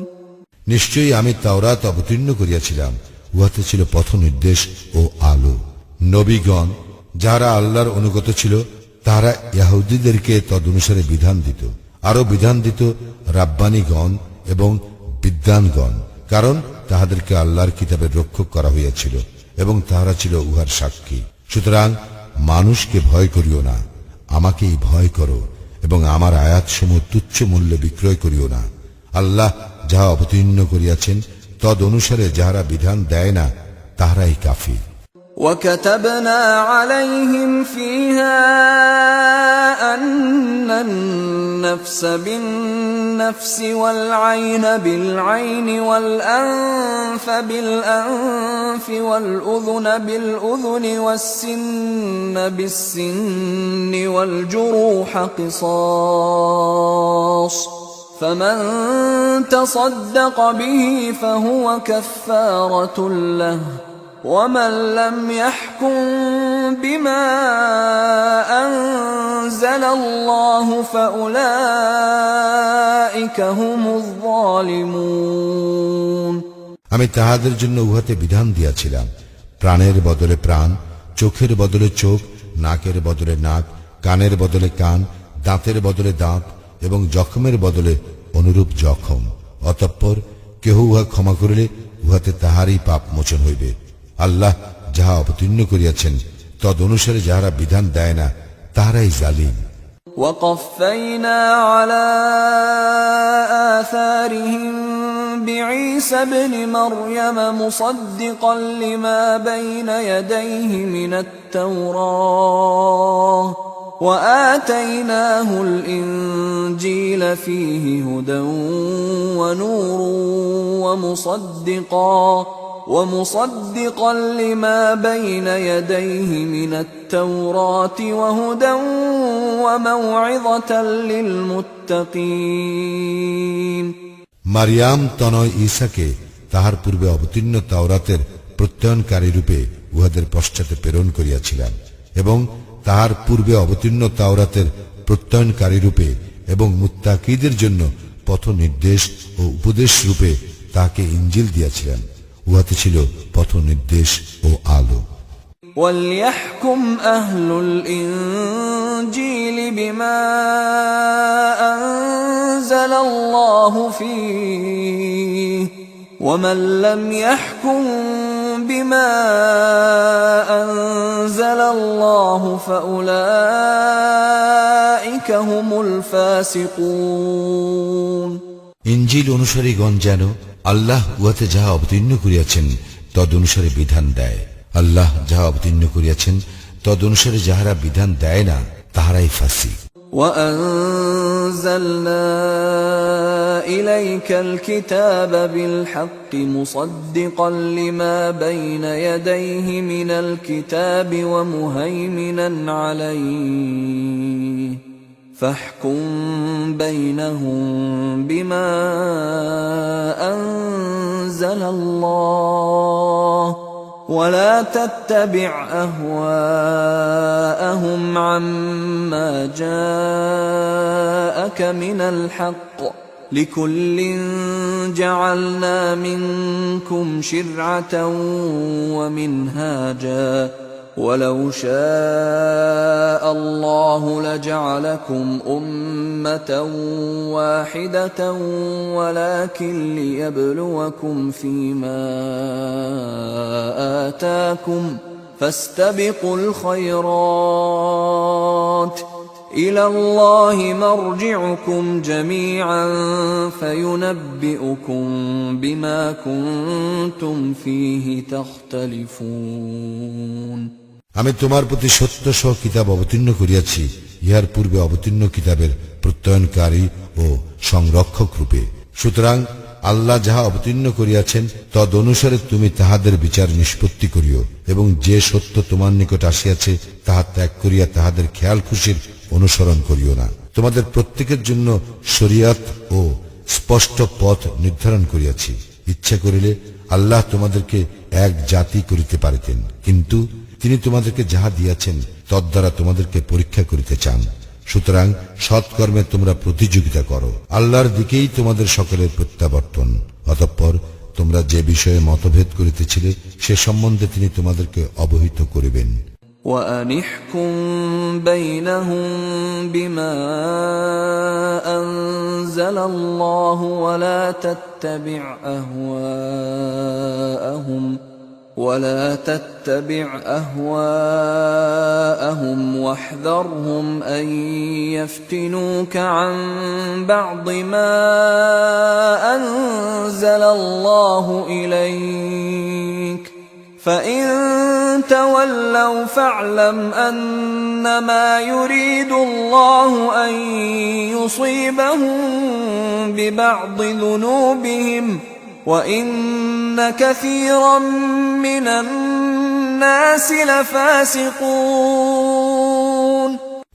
নিশ্চয়ই আমি তাওরাত অবতীর্ণ করিয়াছিলাম, উহাতে ছিল পথ নির্দেশ ও আলো। নবীগণ যারা আল্লাহর অনুগত ছিল তারা ইহুদীদেরকে তদনুসারে বিধান দিত, আরো বিধান দিত রাব্বানীগণ এবং বিদ্বানগণ, কারণ তাহাদেরকে আল্লাহর কিতাবের রক্ষক করা হইয়াছিল এবং তাহারা ছিল উহার সাক্ষী। সুতরাং মানুষকে ভয় করিও না, আমাকেই ভয় করো এবং আমার আয়াতসমূহ তুচ্ছ মূল্যে বিক্রয় করিও না। আল্লাহ যাহা অবতীর্ণ করিয়াছেন তদ অনুসারে যাহারা বিধান দেয় না তাহারাই কাফির। وكتبنا عليهم فيها أن النفس بالنفس والعين بالعين والأنف بالأنف والأذن بالأذن والسن بالسن والجروح قصاص فمن تصدق به فهو كفارة له ومن لم يحكم بما أنزل الله فأولئك هم الظالمون। আমি তাহাদের জন্য উহাতে বিধান দিয়াছিলাম, প্রাণের বদলে প্রাণ, চোখের বদলে চোখ, নাকের বদলে নাক, কানের বদলে কান, দাঁতের বদলে দাঁত এবং জখমের বদলে অনুরূপ জখম। অতঃপর কেহ উহা ক্ষমা করিলে উহাতে তাহারই পাপ মোচন হইবে। আল্লাহ যাহা অবতীর্ণ করিয়াছেন তদ অনুসারে যাহারা বিধান দেয় না তাহারাই জালিম। وقفينا على آثارهم بعيسى ابن مريم مصدقا لما بين يديه من التوراة وآتيناه الإنجيل فيه هدى ونور ومصدقا لما بين يديه من التوراة وهدى وموعظة للمتقين। মারিয়াম তনয় ঈসাকে তাহার পূর্বে অবতীর্ণ তাওরাতের প্রত্যয়নকারী রূপে উহাদের পশ্চাতে প্রেরণ করিয়াছিলেন এবং তাহার পূর্বে অবতীর্ণ তাওরাতের প্রত্যয়নকারী রূপে এবং মুত্তাকীদের জন্য পথ নির্দেশ ও উপদেশ রূপে তাকে ইনজিল দিয়াছিলেন। উহাতে ছিল পথ নির্দেশ ও আলো। وَلْيَحْكُمْ أَهْلُ الْإِنْجِيلِ بِمَا أَنزَلَ اللَّهُ فِيهِ وَمَنْ لَمْ يَحْكُمْ بِمَا أَنزَلَ اللَّهُ فَأُولَئِكَ هُمُ الْفَاسِقُونَ। ইনজিল অনুসারীগণ যেন আল্লাহ উহাতে যাহা অবতীর্ণ করিয়াছেন তদ অনুসারে বিধান দেয়। আল্লাহ যাহা অবতীর্ণ করিয়াছেন তদ অনুসারে যাহারা বিধান দেয় না তাহারাই ফাসিক। وَأَنزَلْنَا إِلَيْكَ الْكِتَابَ بِالْحَقِّ مُصَدِّقًا لِمَا بَيْنَ يَدَيْهِ مِنَ الْكِتَابِ وَمُهَيْمِنًا عَلَيْهِ فاحكم بينهم بما أنزل أنزل الله ولا تتبع أهواءهم عما جاءك من الحق لكل جعلنا منكم شرعة ومنهاجا ولو شاء الله لجعلكم أمة واحدة ولكن ليبلوكم فيما آتاكم فاستبقوا الخيرات إلى الله مرجعكم جميعا فينبئكم بما كنتم فيه تختلفون আমি তোমার প্রতি সত্য সহ কিতাব অবতীর্ণ করিয়াছি, ইহার পূর্বে অবতীর্ণ কিতাবের প্রত্যয়নকারী ও সংরক্ষক রূপে। সুতরাং আল্লাহ যাহা অবতীর্ণ করিয়াছেন তদ অনুসারে তুমি তাহাদের বিচার নিষ্পত্তি করিও, এবং যে সত্য তোমার নিকট আসিয়াছে তাহা ত্যাগ করিয়া তাহাদের খেয়াল খুশির অনুসরণ করিও না। তোমাদের প্রত্যেকের জন্য শরিয়ত ও স্পষ্ট পথ নির্ধারণ করিয়াছি। ইচ্ছা করিলে আল্লাহ তোমাদেরকে এক জাতি করিতে পারিতেন, কিন্তু তিনি তোমাদেরকে যাহা দিয়াছেন তদ্বারা তোমাদেরকে পরীক্ষা করিতে চান। সুতরাং সৎকর্মে তোমরা প্রতিযোগিতা করো, আল্লাহর দিকেই তোমাদের সকলের প্রত্যাবর্তন। অতঃপর তোমরা যে বিষয়ে মতভেদ করিতেছিলে সে সম্বন্ধে তিনি তোমাদেরকে অবহিত করিবেন। وأنحكم بينهم بما أنزل الله ولا تتبع أهواءهم واحذرهم أن يفتنوك عن بعض ما أنزل الله إليك فإن تولوا فاعلم أنما يريد الله أن يصيبهم ببعض ذنوبهم وإن كثيرا من الناس لفاسقون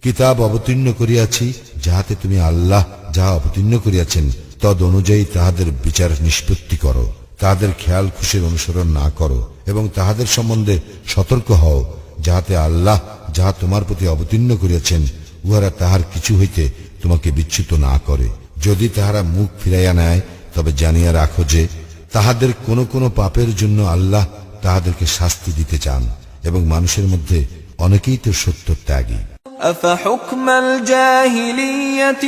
কিতাব অবতীর্ণ করিয়াছি যাহাতে তুমি আল্লাহ যাহা অবতীর্ণ করিয়াছেন তদ অনুযায়ী তাহাদের বিচার নিষ্পত্তি করো, তাহাদের খেয়াল খুশির অনুসরণ না করো, এবং তাহাদের সম্বন্ধে সতর্ক হও, যাহাতে আল্লাহ যাহা তোমার প্রতি অবতীর্ণ করিয়াছেন উহারা তাহার কিছু হইতে তোমাকে বিচ্যুত না করে। যদি তাহারা মুখ ফিরাইয়া নেয় তবে জানিয়া রাখো যে তাহাদের কোন কোন পাপের জন্য আল্লাহ তাহাদেরকে শাস্তি দিতে চান, এবং মানুষের মধ্যে অনেকেই তো সত্য ত্যাগী। أفحكم الجاهلية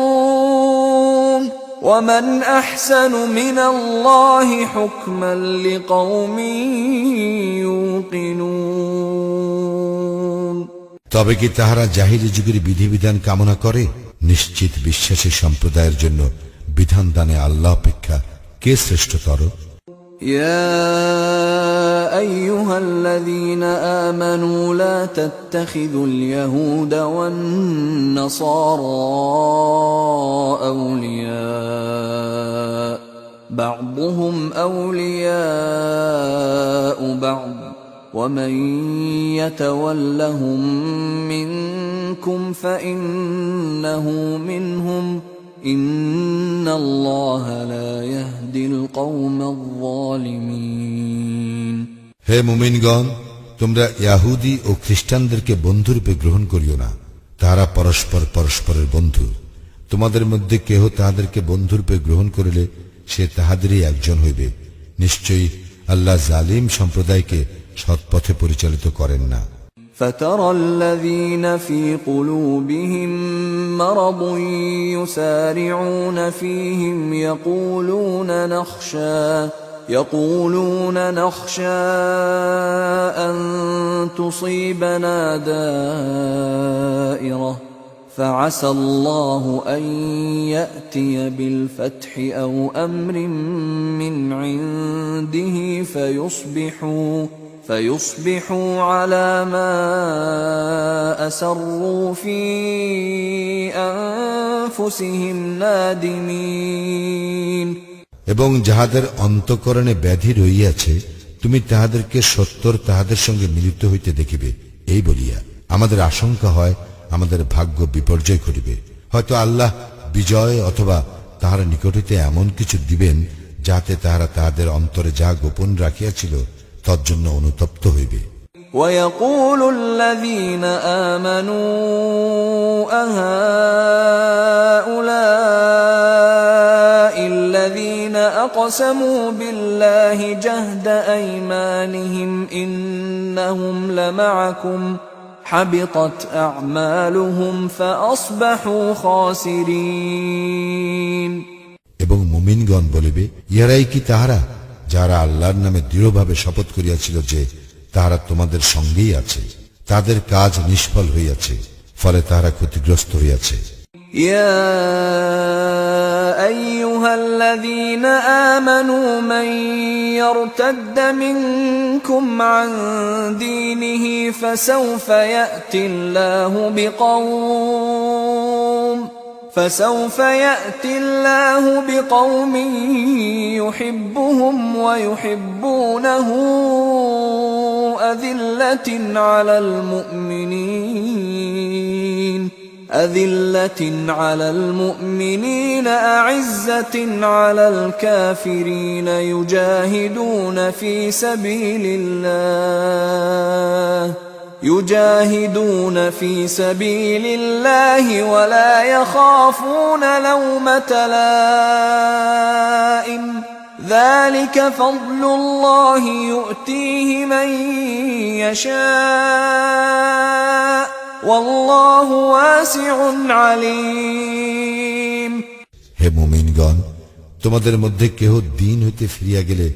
يبغون ومن أحسن من الله حكما لقوم يوقنون তবে কি তাহারা জাহিলি যুগের বিধিবিধান কামনা করে? নিশ্চিত বিশ্বাসী সম্প্রদায়ের জন্য বিধান দানে আল্লাহ অপেক্ষা কে শ্রেষ্ঠতর? يا أيها الذين آمنوا لا تتخذوا اليهود والنصارى أولياء بعضهم أولياء بعض ومن يتولهم منكم فإنه منهم إن الله لا يهدي القوم الظالمين হে মুমিনগণ, তোমরা ইহুদি ও খ্রিস্টানদেরকে বন্ধুরূপে গ্রহণ করিও না। তাহারা পরস্পর পরস্পরের বন্ধু। তোমাদের মধ্যে কেহ তাহাদেরকে বন্ধুরূপে গ্রহণ করিলে সে তাহাদেরই একজন হইবে। নিশ্চয়ই আল্লাহ জালিম সম্প্রদায়কে সৎপথে পরিচালিত করেন না। فترى الذين في قلوبهم مرض يسارعون فيهم يقولون نخشى أن تصيبنا دائرة فعسى الله أن يأتي بالفتح أو أمر من عنده فيصبحوا على ما أسروا في أنفسهم نادمين এবং যাহাদের অন্তঃকরণে ব্যাধি রহিয়াছে তুমি তাহাদেরকে সত্তর তাহাদের সঙ্গে মিলিত হইতে দেখিবে, এই বলিয়া আমাদের আশঙ্কা হয় আমাদের ভাগ্য বিপর্যয় ঘটিবে। হয়তো আল্লাহ বিজয় অথবা তাহার নিকট হইতে এমন কিছু দিবেন যাতে তাহারা তাহাদের অন্তরে যা গোপন রাখিয়াছিল তজ্জন্য অনুতপ্ত হইবে। ويقول الذين آمنوا أهؤلاء الذين أقسموا بالله جهد أيمانهم إنهم لمعكم حبطت أعمالهم فأصبحوا خاسرين। এবং মুমিনগণ বলিবে, ইহারাই কি তাহারা যারা আল্লাহর নামে দৃঢ়ভাবে শপথ করিয়াছিল যে তাহারা তোমাদের সঙ্গেই আছে, তাদের কাজ নিষ্ফল হইয়াছে, ফলে তাহারা ক্ষতিগ্রস্ত হইয়াছে। يا أيها الذين آمنوا من يرتد منكم عن دينه فسوف يأتي الله بقوم يحبهم ويحبونه أذلة على المؤمنين أعزة على الكافرين يجاهدون في سبيل الله ولا يخافون لومة لائم ذلك فضل الله يؤتيه من يشاء والله واسع عليم। হে মুমিনগণ, তোমাদের মধ্যে কেহ দ্বীন হইতে ফিরিয়া গেলে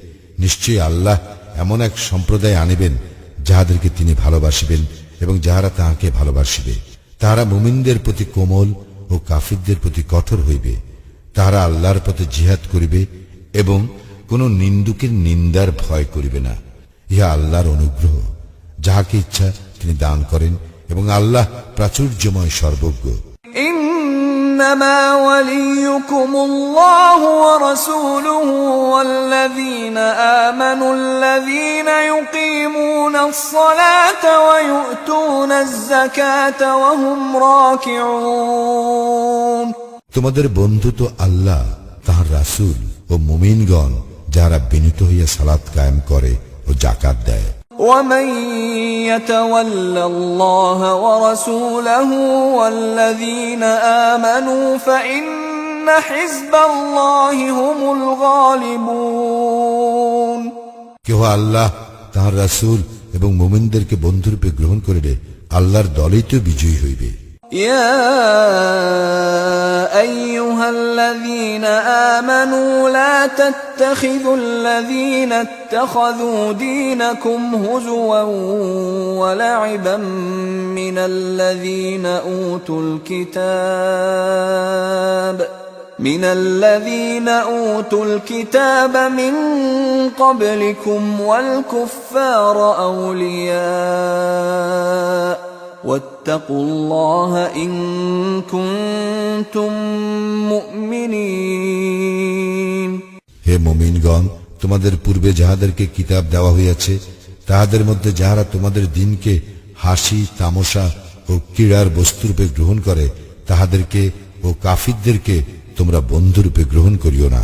নিশ্চয়ই আল্লাহ এমন এক সম্প্রদায় আনিবেন যাহাদেরকে তিনি ভালোবাসিবেন এবং যাহারা তাহাকে ভালোবাসিবে। তাহারা মুমিনদের প্রতি কোমল ও কাফিরদের প্রতি কঠোর হইবে। তাহারা আল্লাহর পথে জিহাদ করিবে এবং কোন নিন্দুকের নিন্দার ভয় করিবে না। ইহা আল্লাহর অনুগ্রহ, যাহাকে ইচ্ছা তিনি দান করেন এবং আল্লাহ প্রাচুর্যময় সর্বজ্ঞ। إنما وليكم الله ورسوله والذين آمنوا الذين يقيمون الصلاة ويؤتون الزكاة وهم راكعون। তোমাদের বন্ধু তো আল্লাহ, তাহার রাসূল ও মুমিনগণ, যারা বিনীত হইয়া সালাত কায়েম করে ও যাকাত দেয়। ومن يتول الله ورسوله والذين آمنوا فإن حزب الله هم الغالبون। কেহ আল্লাহ, তাহার রাসূল এবং মুমিনদেরকে বন্ধুরূপে গ্রহণ করিলে আল্লাহর দলই তো বিজয়ী হইবে। يا أيها الذين آمنوا لا تتخذوا الذين اتخذوا دينكم هزوا ولعبا من الذين أوتوا الكتاب من قبلكم والكفار أولياء واتقوا الله إن كنتم مؤمنين। হে মুমিনগণ, তোমাদের পূর্বে যাহাদেরকে কিতাব দেওয়া হইয়াছে তাহাদের মধ্যে যাহারা তোমাদের দিনকে হাসি তামাশা ও ক্রীড়ার বস্তুরূপে গ্রহণ করে তাহাদেরকে ও কাফিরদেরকে তোমরা বন্ধুরূপে গ্রহণ করিও না,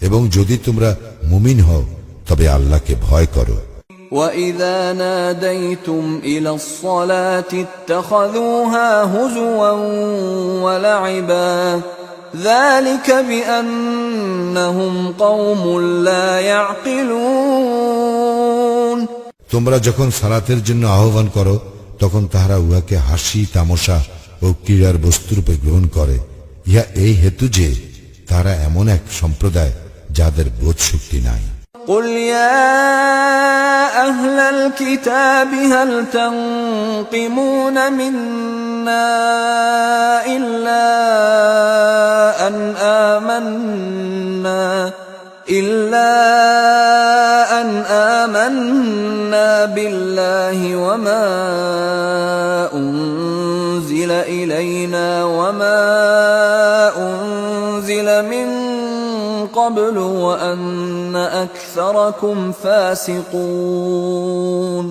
এবং যদি তোমরা মুমিন হও তবে আল্লাহকে ভয় করো। وَإِذَا نَادَيْتُمْ إِلَى الصَّلَاةِ اتَّخَذُوهَا هُزُوًا وَلَعِبًا ذَلِكَ بِأَنَّهُمْ قَوْمٌ لَا يَعْقِلُونَ। তোমরা যখন সালাতের জন্য আহ্বান করো তখন তাহারা উহাকে হাসি তামাশা ও ক্রীড়ার বস্তুরূপে গ্রহণ করে। ইহা এই হেতু যে তারা এমন এক সম্প্রদায় যাদের বোধ শক্তি নাই। قل يا أهل الكتاب هل تنقمون منا إلا أن آمنا بالله وما أنزل إلينا وما أنزل من قبل وأن أكثركم فاسقون।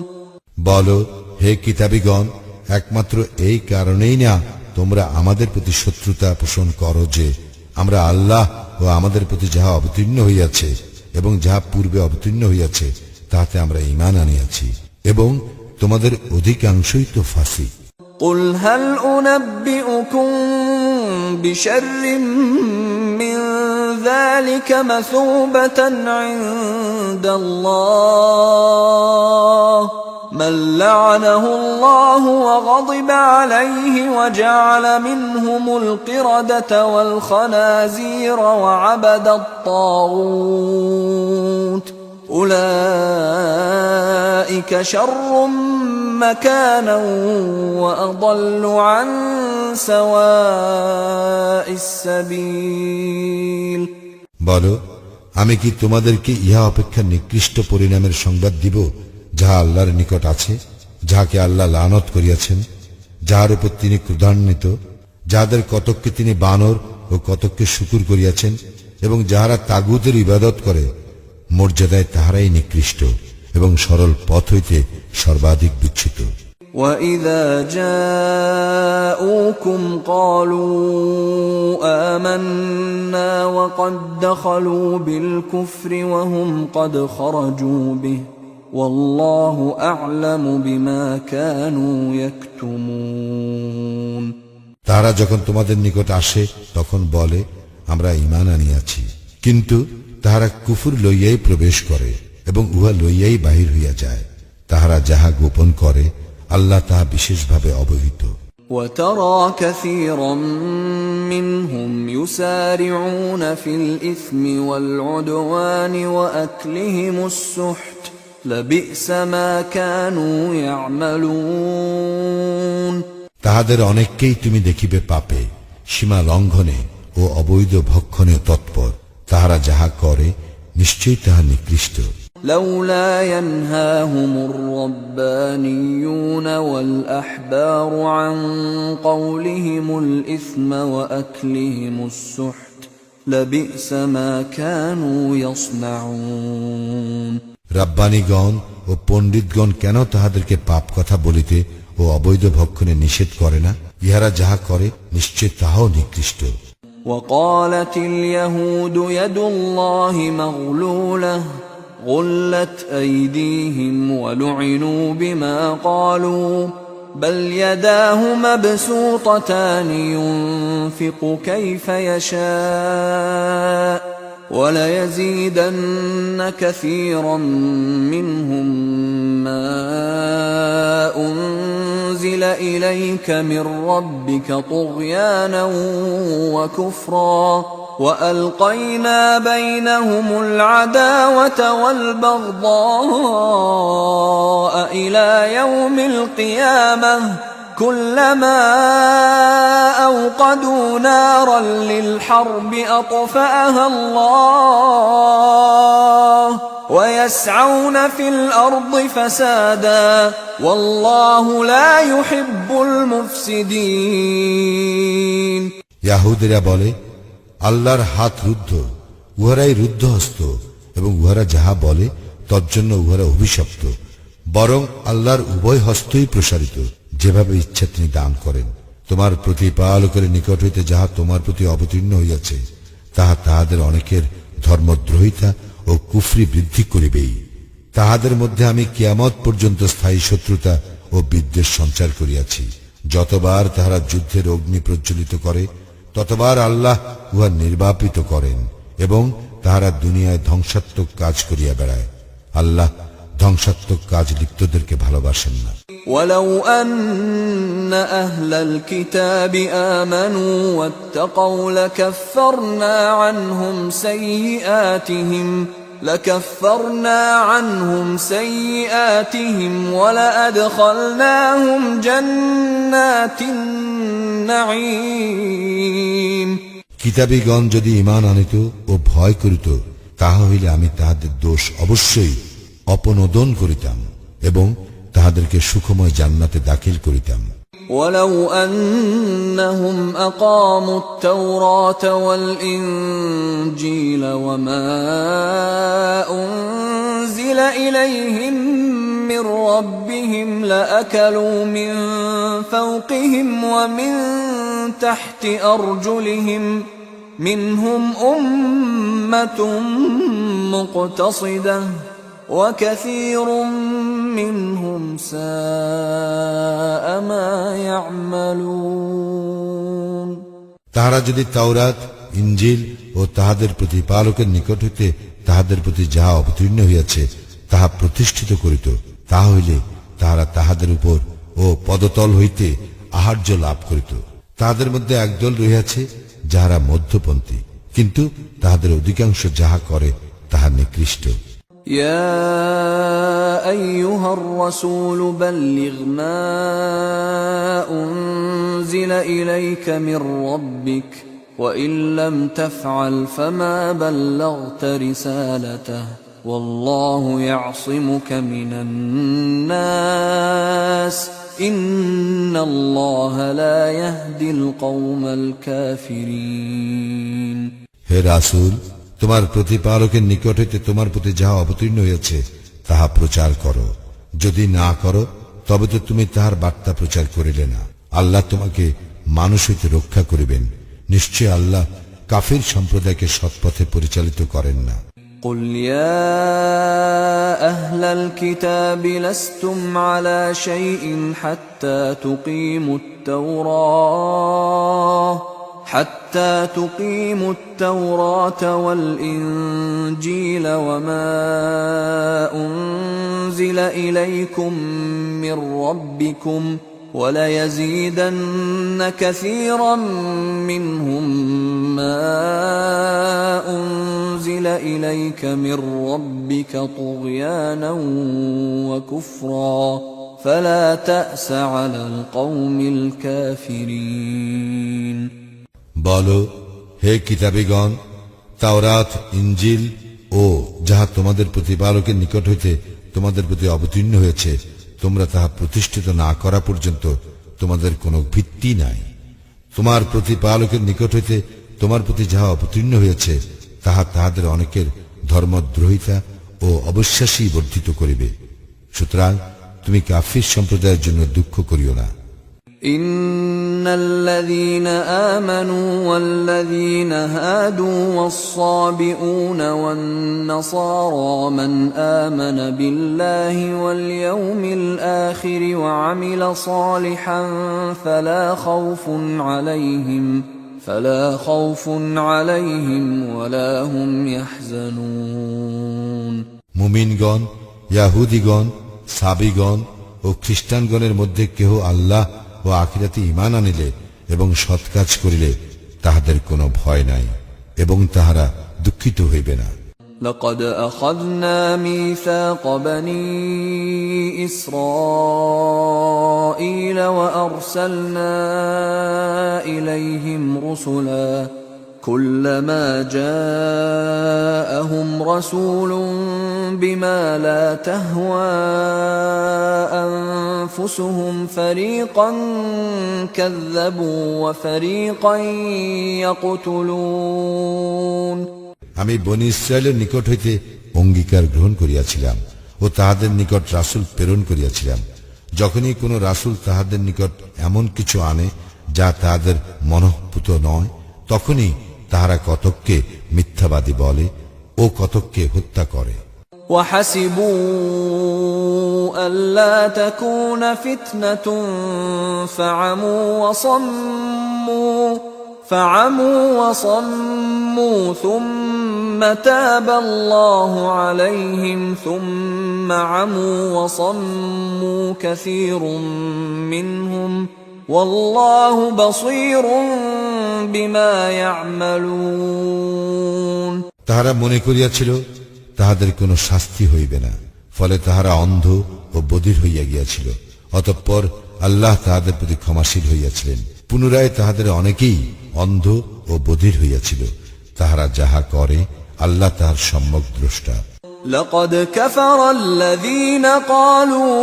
বলো, হে কিতাবীগণ, একমাত্র এই কারণেই না তোমরা আমাদের প্রতি শত্রুতা পোষণ করো যে আমরা আল্লাহ ও আমাদের প্রতি যাহা অবতীর্ণ হইয়াছে এবং যাহা পূর্বে অবতীর্ণ হইয়াছে তাহাতে আমরা ঈমান আনিয়াছি, এবং তোমাদের অধিকাংশই তো ফাসিক। قل هل أنبئكم بشر من ذلك مثوبة عند الله من لعنه الله وغضب عليه وجعل منهم القردة والخنازير وعبد الطاغوت أولئك شر مكانا وأضل عن سواء السبيل। বলো, আমি কি তোমাদেরকে ইহা অপেক্ষা নিকৃষ্ট পরিণামের সংবাদ দিব যাহা আল্লাহর নিকট আছে, যাহাকে আল্লাহ লানত করিয়াছেন, যাহার উপর তিনি ক্রোধান্বিত, যাহাদের কতককে তিনি বানর ও কতককে শুকুর করিয়াছেন, এবং যাহারা তাগুতের ইবাদত করে, মর্যাদায় তাহারাই নিকৃষ্ট এবং সরল পথ হইতে সর্বাধিক বিচ্যুত। وَإِذَا جَاءُوكُمْ قَالُوا آمَنَّا وَقَدْ دَخَلُوا بِالْكُفْرِ وَهُمْ قَدْ خَرَجُوا بِهِ وَاللَّهُ أَعْلَمُ بِمَا كَانُوا يَكْتُمُونَ। তারা যখন তোমাদের নিকট আসে তখন বলে, আমরা ঈমান আনিয়াছি, কিন্তু তাহারা কুফর লইয়াই প্রবেশ করে এবং উহা লইয়াই বাহির হইয়া যায়। তাহারা যাহা গোপন করে আল্লাহ তাহা বিশেষভাবে অবহিত। وَتَرَى كَثِيرًا مِّنْهُمْ يُسَارِعُونَ فِي الْإِثْمِ وَالْعُدْوَانِ وَأَكْلِهِمُ السُّحْتَ لَبِئْسَ مَا كَانُوا يَعْمَلُونَ। তাহাদের অনেককেই তুমি দেখিবে পাপে, সীমা লঙ্ঘনে ও অবৈধ ভক্ষণে তৎপর। তাহারা যাহা করে নিশ্চয়ই তাহা নিকৃষ্ট। لولا ينهاهم الربانيون والأحبار عن قولهم الإثم وأكلهم السحت لبئس ما كانوا يصنعون। রাব্বানীগণ ও পণ্ডিতগণ কেন তাহাদেরকে পাপ কথা বলিতে ও অবৈধ ভক্ষণে নিষেধ করে না? ইহারা যাহা করে নিশ্চয় তাহাও নিকৃষ্ট। وقالت اليهود يد الله مغلولة غلت أيديهم ولعنوا بما قالوا بل يداه مبسوطتان ينفق كيف يشاء وليزيدن كثيرا منهم ما أنزل إليك من ربك طغيانا وكفرا وألقينا بينهم العداوة والبغضاء إلى يوم القيامة كلما أوقدوا نارا للحرب أطفأها الله ويسعون في الأرض فسادا والله لا يحب المفسدين। ইয়াহুদীরা বলে, আল্লাহর হাত রুদ্ধ, উহারাই রুদ্ধহস্ত, এবং উহারা যাহা বলে তজ্জন্য উহারা অভিশপ্ত। বরং আল্লাহর উভয় হস্তই প্রসারিত, যেভাবে ইচ্ছা তিনি দান করেন। তোমার প্রতিপালকের নিকট হইতে যাহা তোমার প্রতি অবতীর্ণ হইয়াছে তাহা তাহাদের অনেকের ধর্মদ্রোহিতা ও কুফরি বৃদ্ধি করিবেই। তাহাদের মধ্যে আমি কিয়ামত পর্যন্ত স্থায়ী শত্রুতা ও বিদ্বেষ সঞ্চার করিয়াছি। যতবার তাহারা যুদ্ধের অগ্নি প্রজ্বলিত করে ততবার আল্লাহ উহা নির্বাপিত করেন, এবং তাহারা দুনিয়ায় ধ্বংসাত্মক কাজ করিয়া বেড়ায়। আল্লাহ ধ্বংসাত্মক কাজ লিপ্তদেরকে ভালোবাসেন না। ولو أن أهل الكتاب آمنوا واتقوا لكفرنا عنهم سيئاتهم ولأدخلناهم جنات النعيم। কিতাবীগণ যদি ঈমান আনিত ও ভয় করিত তাহা হইলে আমি তাহাদের দোষ অবশ্যই অপনোদন করিতাম এবং তাহাদেরকে সুখময় জান্নাতে দাখিল করিতাম। ولو أنهم أقاموا التوراة والإنجيل وما أنزل إليهم من ربهم لأكلوا من فوقهم ومن تحت أرجلهم منهم أمة مقتصدة وكثير منهم ساء ما يعملون তাহারা যদি তাওরাত ইনজিল ও তাহাদের প্রতিপালকের নিকট হইতে তাহাদের প্রতি যাহা অবতীর্ণ হইয়াছে তাহা প্রতিষ্ঠিত করিত, তাহা হইলে তাহারা তাহাদের উপর ও পদতল হইতে আহার্য লাভ করিত। তাহাদের মধ্যে একদল রহিয়াছে যাহারা মধ্যপন্থী, কিন্তু তাহাদের অধিকাংশ যাহা করে তাহা নিকৃষ্ট। يا أيها الرسول بلغ ما أنزل إليك من ربك وإن لم تفعل فما بلغت رسالته والله يعصمك من الناس إن الله لا يهدي القوم الكافرين হে রাসূল, তোমার প্রতিপালকের নিকট হইতে তোমার প্রতি যাহা অবতীর্ণ হইয়াছে তাহা প্রচার করো। যদি না করো তবে তো তুমি তাহার বার্তা প্রচার করিলে না। আল্লাহ তোমাকে মানুষ হইতে রক্ষা করিবেন। নিশ্চয় আল্লাহ কাফির সম্প্রদায়কে সৎপথে পরিচালিত করেন না। قل يا أهل الكتاب لستم على شيء حتى تقيموا التوراة والإنجيل وما أنزل إليكم من ربكم وليزيدن كثيرا منهم ما أنزل إليك من ربك طغيانا وكفرا فلا تأس على القوم الكافرين বলো, হে কিতাবীগণ, তাওরাত ইনজিল ও যাহা তোমাদের প্রতিপালকের নিকট হইতে তোমাদের প্রতি অবতীর্ণ হয়েছে তোমরা তাহা প্রতিষ্ঠিত না করা পর্যন্ত তোমাদের কোনো ভিত্তি নাই। তোমার প্রতিপালকের নিকট হইতে তোমার প্রতি যাহা অবতীর্ণ হয়েছে তাহা তাহাদের অনেকের ধর্মদ্রোহিতা ও অবিশ্বাসী বর্ধিত করিবে। সুতরাং তুমি কাফির সম্প্রদায়ের জন্য দুঃখ করিও না। إن الذين آمنوا والذين هادوا والصابئون والنصارى من آمن بالله واليوم الآخر وعمل صالحا فلا خوف عليهم ولا هم يحزنون মুমিনগণ, ইয়াহুদীগণ, সাবিগণ ও খ্রিস্টানগণের মধ্যে কেহ আল্লাহ ও আখিরাতে ঈমান আনিলে এবং সৎ কাজ করিলে তাহাদের কোনো ভয় নাই এবং তাহারা দুঃখিত হইবে না। لقد أخذنا ميثاق بني إسرائيل وأرسلنا إليهم رسلا كلما جاءهم رسول بما لا تهوى أنفسهم فريقا كذبوا وفريقا يقتلون আমি বনী ইসরায়েলের নিকট হইতে অঙ্গীকার গ্রহণ করিয়াছিলাম ও তাহাদের নিকট রাসূল প্রেরণ করিয়াছিলাম। যখনই কোন রাসূল তাহাদের নিকট এমন কিছু আনে যা তাহাদের মনঃপূত নয়, তখনই তাহারা কতককে মিথ্যাবাদী বলে ও কতককে হত্যা করে। وحسبوا ألا تكون فتنة فعموا وصموا ثم تاب الله عليهم ثم عموا وصموا كثير منهم والله بصير بما يعملون তাহারা মনে করিয়াছিল তাহাদের কোনো শাস্তি হইবে না, ফলে তাহারা অন্ধ ও বধির হইয়া গিয়াছিল। অতঃপর আল্লাহ তাহাদের প্রতি ক্ষমাশীল হইয়াছিলেন। পুনরায় তাহাদের অনেকেই অন্ধ ও বধির হইয়াছিল। তাহারা যাহা করে আল্লাহ তাহার সম্যক দ্রষ্টা। لقد كفر الذين قالوا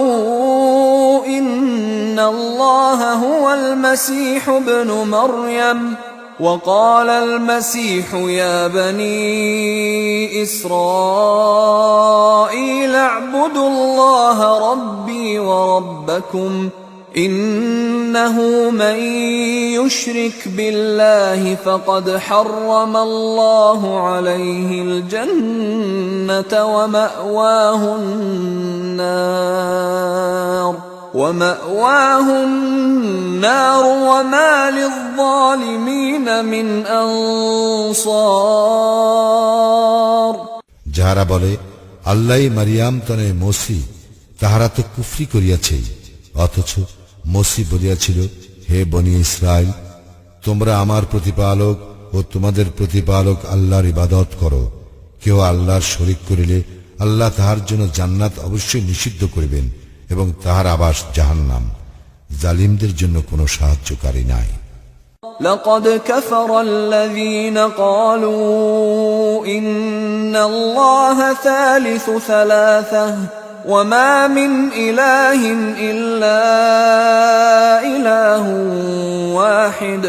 إن الله هو المسيح ابن مريم وقال المسيح يا بني إسرائيل اعبدوا الله ربي وربكم إنه من يشرك بالله فقد حرم الله عليه الجنة ومأواه النار وما للظالمين من أنصار যাহারা বলে আল্লাহই মারিয়াম তনয় মসি, তাহারা তো কুফরি করিয়াছে। অথচ মসি বলিয়াছিল, হে বনি ইসরাইল, তোমরা আমার প্রতিপালক ও তোমাদের প্রতিপালক আল্লাহর ইবাদত করো। কেউ আল্লাহর শরীক করিলে আল্লাহ তাহার জন্য জান্নাত অবশ্যই নিষিদ্ধ করিবেন এবং তাহার আবাস জাহান্নাম। জালিমদের জন্য কোনো সাহায্যকারী নাই। لقد كفر الذين قالوا إن الله ثالث ثلاثة وما من إله إلا إله واحد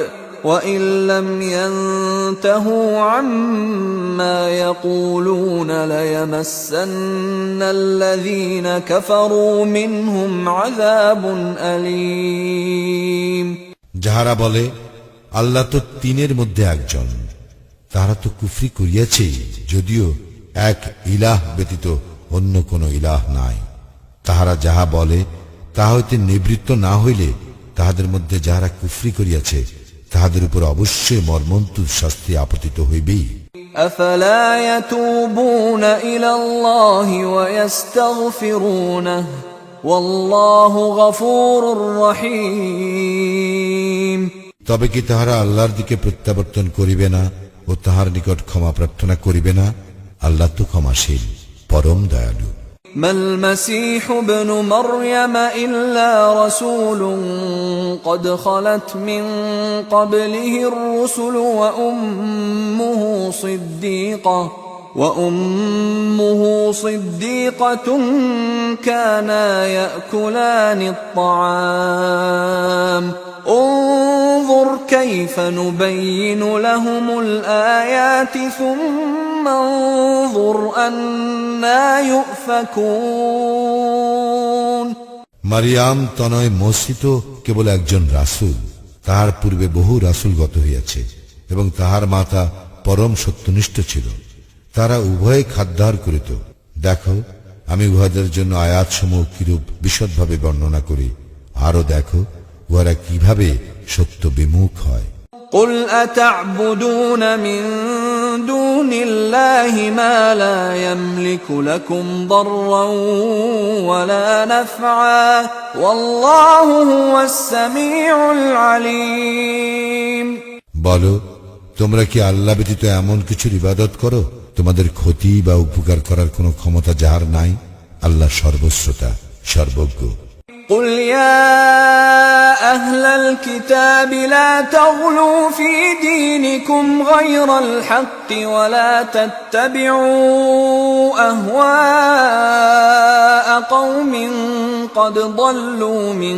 وإن لم ينتهوا عما يقولون ليمسن الذين كفروا منهم عذاب أليم যাহারা বলে আল্লাহ তো তিনের মধ্যে একজন, তাহারা তো কুফরি করিয়াছে, যদিও এক ইলাহ ব্যতীত অন্য কোন ইলাহ নাই। তাহারা যাহা বলে তাহা হইতে নিবৃত্ত না হইলে তাহাদের মধ্যে যাহারা কুফরি করিয়াছে তাহাদের উপর অবশ্যই মর্মন্তুদ শাস্তি আপতিত হইবেই। أفلا يتوبون إلى الله ويستغفرونه والله غفور رحيم তবে কি তাহারা আল্লাহর দিকে প্রত্যাবর্তন করিবে না ও তাহার নিকট ক্ষমা প্রার্থনা করিবে না? আল্লাহ তো ক্ষমাশীল, পরম দয়ালু। ما المسيح ابن مريم إلا رسول قد خلت من قبله الرسل وأمه صديقة كانا يأكلان الطعام انظر كيف نبين لهم الآيات ثم انظر أنا يؤفكون মারিয়াম তনয় মসিত কেবল একজন রাসূল, তাহার পূর্বে বহু রাসূলগত হইয়াছে এবং তাহার মাতা পরম সত্যনিষ্ঠ ছিল। তারা উভয়ে খাদ্যাহার করিত। দেখো আমি উহাদের জন্য আয়াতসমূহ কিরূপ বিশদভাবে বর্ণনা করি, আরো দেখো উহারা কিভাবে সত্য বিমুখ হয়। قل أتعبدون من دون الله ما لا يملك لكم ضرا ولا نفعا والله هو السميع العليم বলো, তোমরা কি আল্লাহ ব্যতীত এমন কিছুর ইবাদত করো তোমাদের ক্ষতি বা উপকার করার কোনো ক্ষমতা যাহার নাই? আল্লাহ সর্বশ্রোতা, সর্বজ্ঞ। قل يا أهل الكتاب لا تغلوا في دينكم غير الحق ولا تتبعوا أهواء قوم قد ضلوا من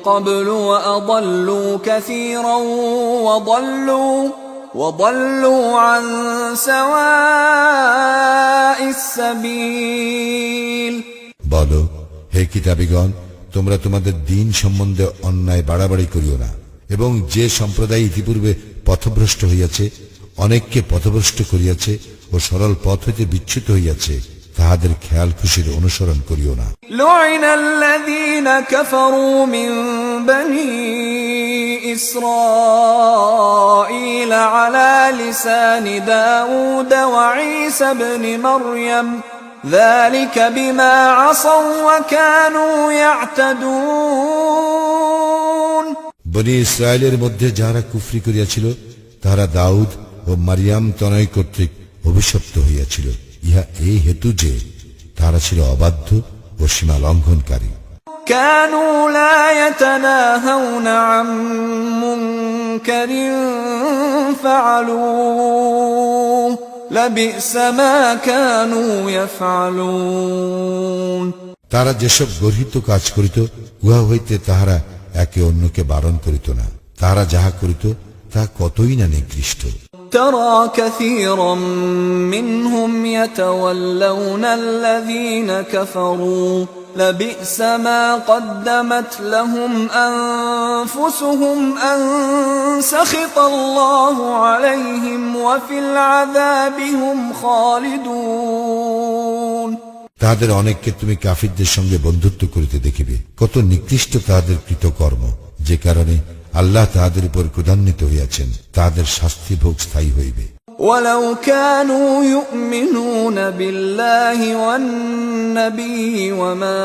قبل وأضلوا كثيرا وضلوا عن سواء السبيل বলো, হে কিতাবীগণ, তোমরা তোমাদের দিন সম্বন্ধে অন্যায় বাড়াবাড়ি করিও না, এবং যে সম্প্রদায় ইতিপূর্বে পথভ্রষ্ট হইয়াছে, অনেককে পথভ্রষ্ট করিয়াছে ও সরল পথ হইতে বিচ্যুত হইয়াছে, তাহাদের খেয়াল খুশির অনুসরণ করিও না। لعن الذين كفروا من بني إسرائيل على لسان داود وعيسى بن مريم ذلك بما عصوا وكانوا يعتدون বনি ইসরায়েলের মধ্যে যাহারা কুফরি করিয়াছিল তাহারা দাউদ ও মারিয়াম তনয় কর্তৃক অভিশপ্ত হইয়াছিল, ইহা এই হেতু যে তাহারা ছিল অবাধ্য ও সীমা লঙ্ঘনকারী। كانوا لا يتناهون عن منكر فعلوه لبئس ما كانوا يفعلون তারা যেসব গর্হিত কাজ করিত উহা হইতে তাহারা একে অন্যকে বারণ করিত না। তাহারা যাহা করিত তা কতই না নিকৃষ্ট। ترى كثيرا منهم يتولون الذين كفروا لبئس ما قدمت لهم أنفسهم أن سخط الله عليهم وفي العذاب هم خالدون তাহাদের অনেককে তুমি কাফিরদের সঙ্গে বন্ধুত্ব করিতে দেখিবে, কত নিকৃষ্ট তাহাদের কৃতকর্ম, যে কারণে আল্লাহ তাহাদের উপর ক্রোধান্বিত হইয়াছেন, তাহাদের শাস্তি ভোগ স্থায়ী হইবে। ولو كانوا يؤمنون بالله والنبي وما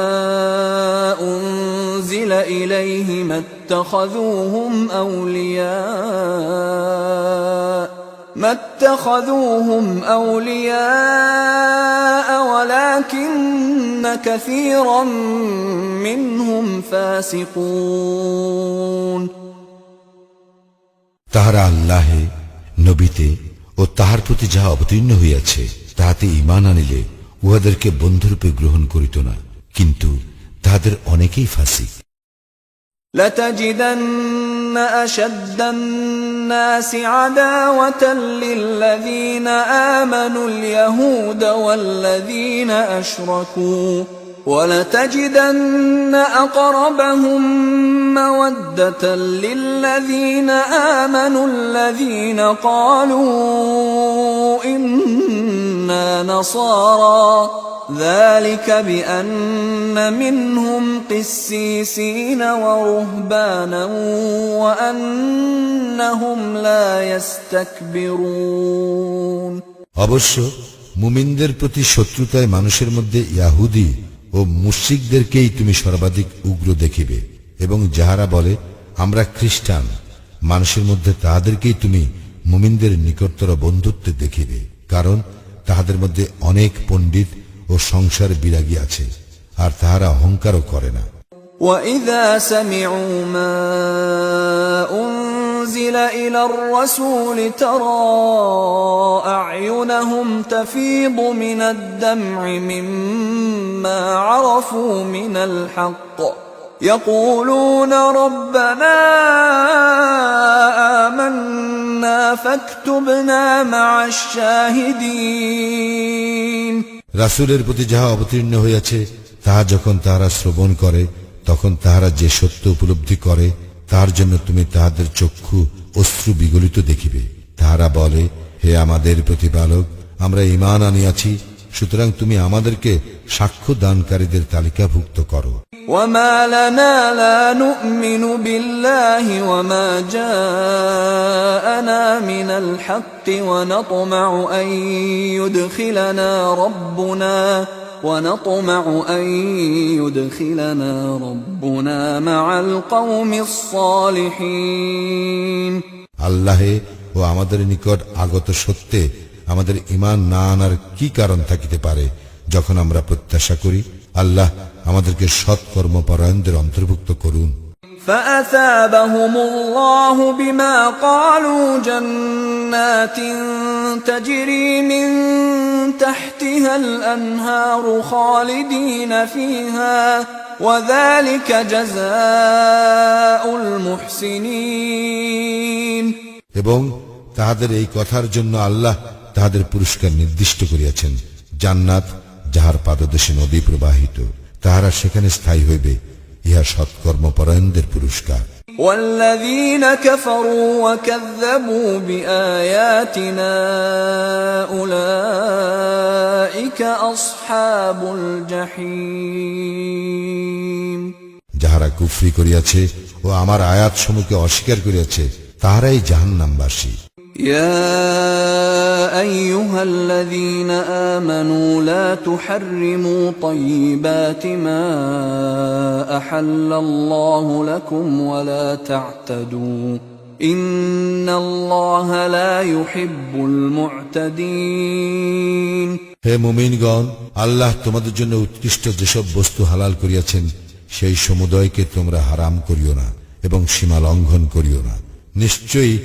أنزل إليه ما اتخذوهم أولياء ولكن كثيرا منهم فاسقون তাহারা আল্লাহে, নবীতে ও তাহার প্রতি যাহা অবতীর্ণ হইয়াছে তাহাতে ঈমান আনিলে উহাদেরকে বন্ধুরূপে গ্রহণ করিত না, কিন্তু তাহাদের অনেকেই ফাসিক। لتجدن أشد الناس عداوة للذين آمنوا اليهود والذين أشركوا ولتجدن أقربهم مودة للذين آمنوا الذين قالوا إنا نصارى ذلك بأن منهم قسيسين ورهبانا وأنهم لا يستكبرون অবশ্য মুমিনদের প্রতি শত্রুতায় মানুষের মধ্যে ইয়াহুদি ও মুশরিকদেরকেই তুমি সর্বাধিক উগ্র দেখিবে, এবং যাহারা বলে আমরা খ্রিস্টান, মানুষের মধ্যে তাহাদেরকেই তুমি মুমিনদের নিকটতর বন্ধুত্বে দেখিবে, কারণ তাহাদের মধ্যে অনেক পণ্ডিত ও সংসার বিরাগী আছে, আর তাহারা অহংকারও করে না। وَإِذَا سَمِعُوا مَا أُنزِلَ إِلَى الرَّسُولِ تَرَى أَعْيُنَهُمْ تَفِيضُ مِنَ الدَّمْعِ مِمَّا عَرَفُوا مِنَ الْحَقِّ يَقُولُونَ رَبَّنَا آمَنَّا فَاكْتُبْنَا مَعَ الشَّاهِدِينَ রাসূলের প্রতি যাহা অবতীর্ণ হইয়াছে তাহা যখন তাহারা শ্রবণ করে, তখন তাহারা যে সত্য উপলব্ধি করে তাহার জন্য তুমি তাহাদের চক্ষু অশ্রু বিগলিত দেখিবে। তাহারা বলে, হে আমাদের প্রতিপালক, আমরা ঈমান আনিয়াছি, সুতরাং তুমি আমাদেরকে সাক্ষ্য দানকারীদের তালিকাভুক্ত করো। وَمَا لَنَا لَا نُؤْمِنُ بِاللَّهِ وَمَا جَاءَنَا مِنَ الْحَقِّ وَنَطْمَعُ أَن يُدْخِلَنَا رَبُّنَا مَعَ الْقَوْمِ الصَّالِحِينَ আল্লাহে ও আমাদের নিকট আগত সত্যে আমাদের ঈমান না আনার কি কারণ থাকিতে পারে, যখন আমরা প্রত্যাশা করি আল্লাহ আমাদেরকে সৎকর্মপরায়ণদের অন্তর্ভুক্ত করুন। فأثابهم الله بما قالوا جنات تجري من تحتها الأنهار خالدين فيها وذلك جزاء المحسنين এবং তাহাদের এই কথার জন্য আল্লাহ তাহাদের পুরস্কার নির্দিষ্ট করিয়াছেন, জান্নাত যাহার পাদদেশে নদী প্রবাহিত, তাহারা সেখানে স্থায়ী হইবে, ইহা সৎকর্মপরায়ণদের পুরস্কার। والذين كفروا وكذبوا بآياتنا أولئك أصحاب الجحيم যাহারা কুফরি করিয়াছে ও আমার আয়াত সমূহকে অস্বীকার করিয়াছে তাহারাই জাহান্নামবাসী। يا أيها الذين آمنوا لا تحرموا طيبات ما أحل الله لكم ولا تعتدوا إن الله لا يحب المعتدين হে মুমিনগণ, আল্লাহ তোমাদের জন্য উৎকৃষ্ট যেসব বস্তু হালাল করিয়াছেন সেই সমুদয়কে তোমরা হারাম করিও না এবং সীমা লঙ্ঘন করিও না, নিশ্চয়ই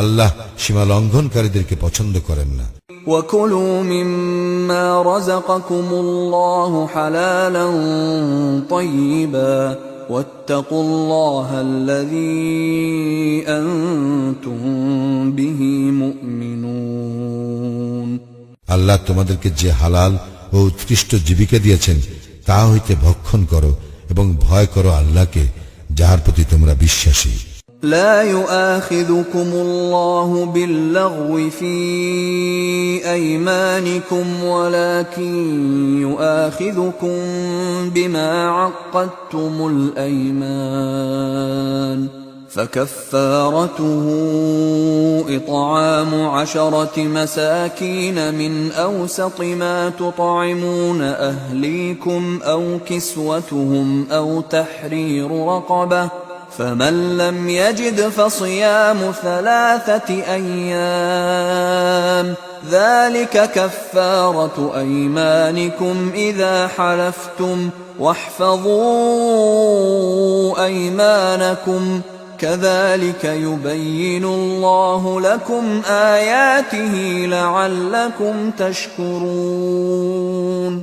আল্লাহ সীমা লঙ্ঘনকারীদেরকে পছন্দ করেন না। وَكُلُوا مِمَّا رَزَقَكُمُ اللَّهُ حَلَالًا طَيِّبًا وَاتَّقُوا اللَّهَ الَّذِي أَنْتُمْ بِهِ مُؤْمِنُونَ আল্লাহ তোমাদেরকে যে হালাল ও উৎকৃষ্ট জীবিকা দিয়েছেন তা হইতে ভক্ষণ করো এবং ভয় করো আল্লাহকে, যাহার প্রতি তোমরা বিশ্বাসী। لا يؤاخذكم الله باللغو في أيمانكم ولكن يؤاخذكم بما عقدتم الأيمان فكفارته إطعام 10 مساكين من أوسط ما تطعمون أهليكم أو كسوتهم أو تحرير رقبة فمن لم يجد فصيام 3 أيام ذلك كفارة أيمانكم إذا حلفتم واحفظوا أيمانكم كذلك يبين الله لكم آياته لعلكم تشكرون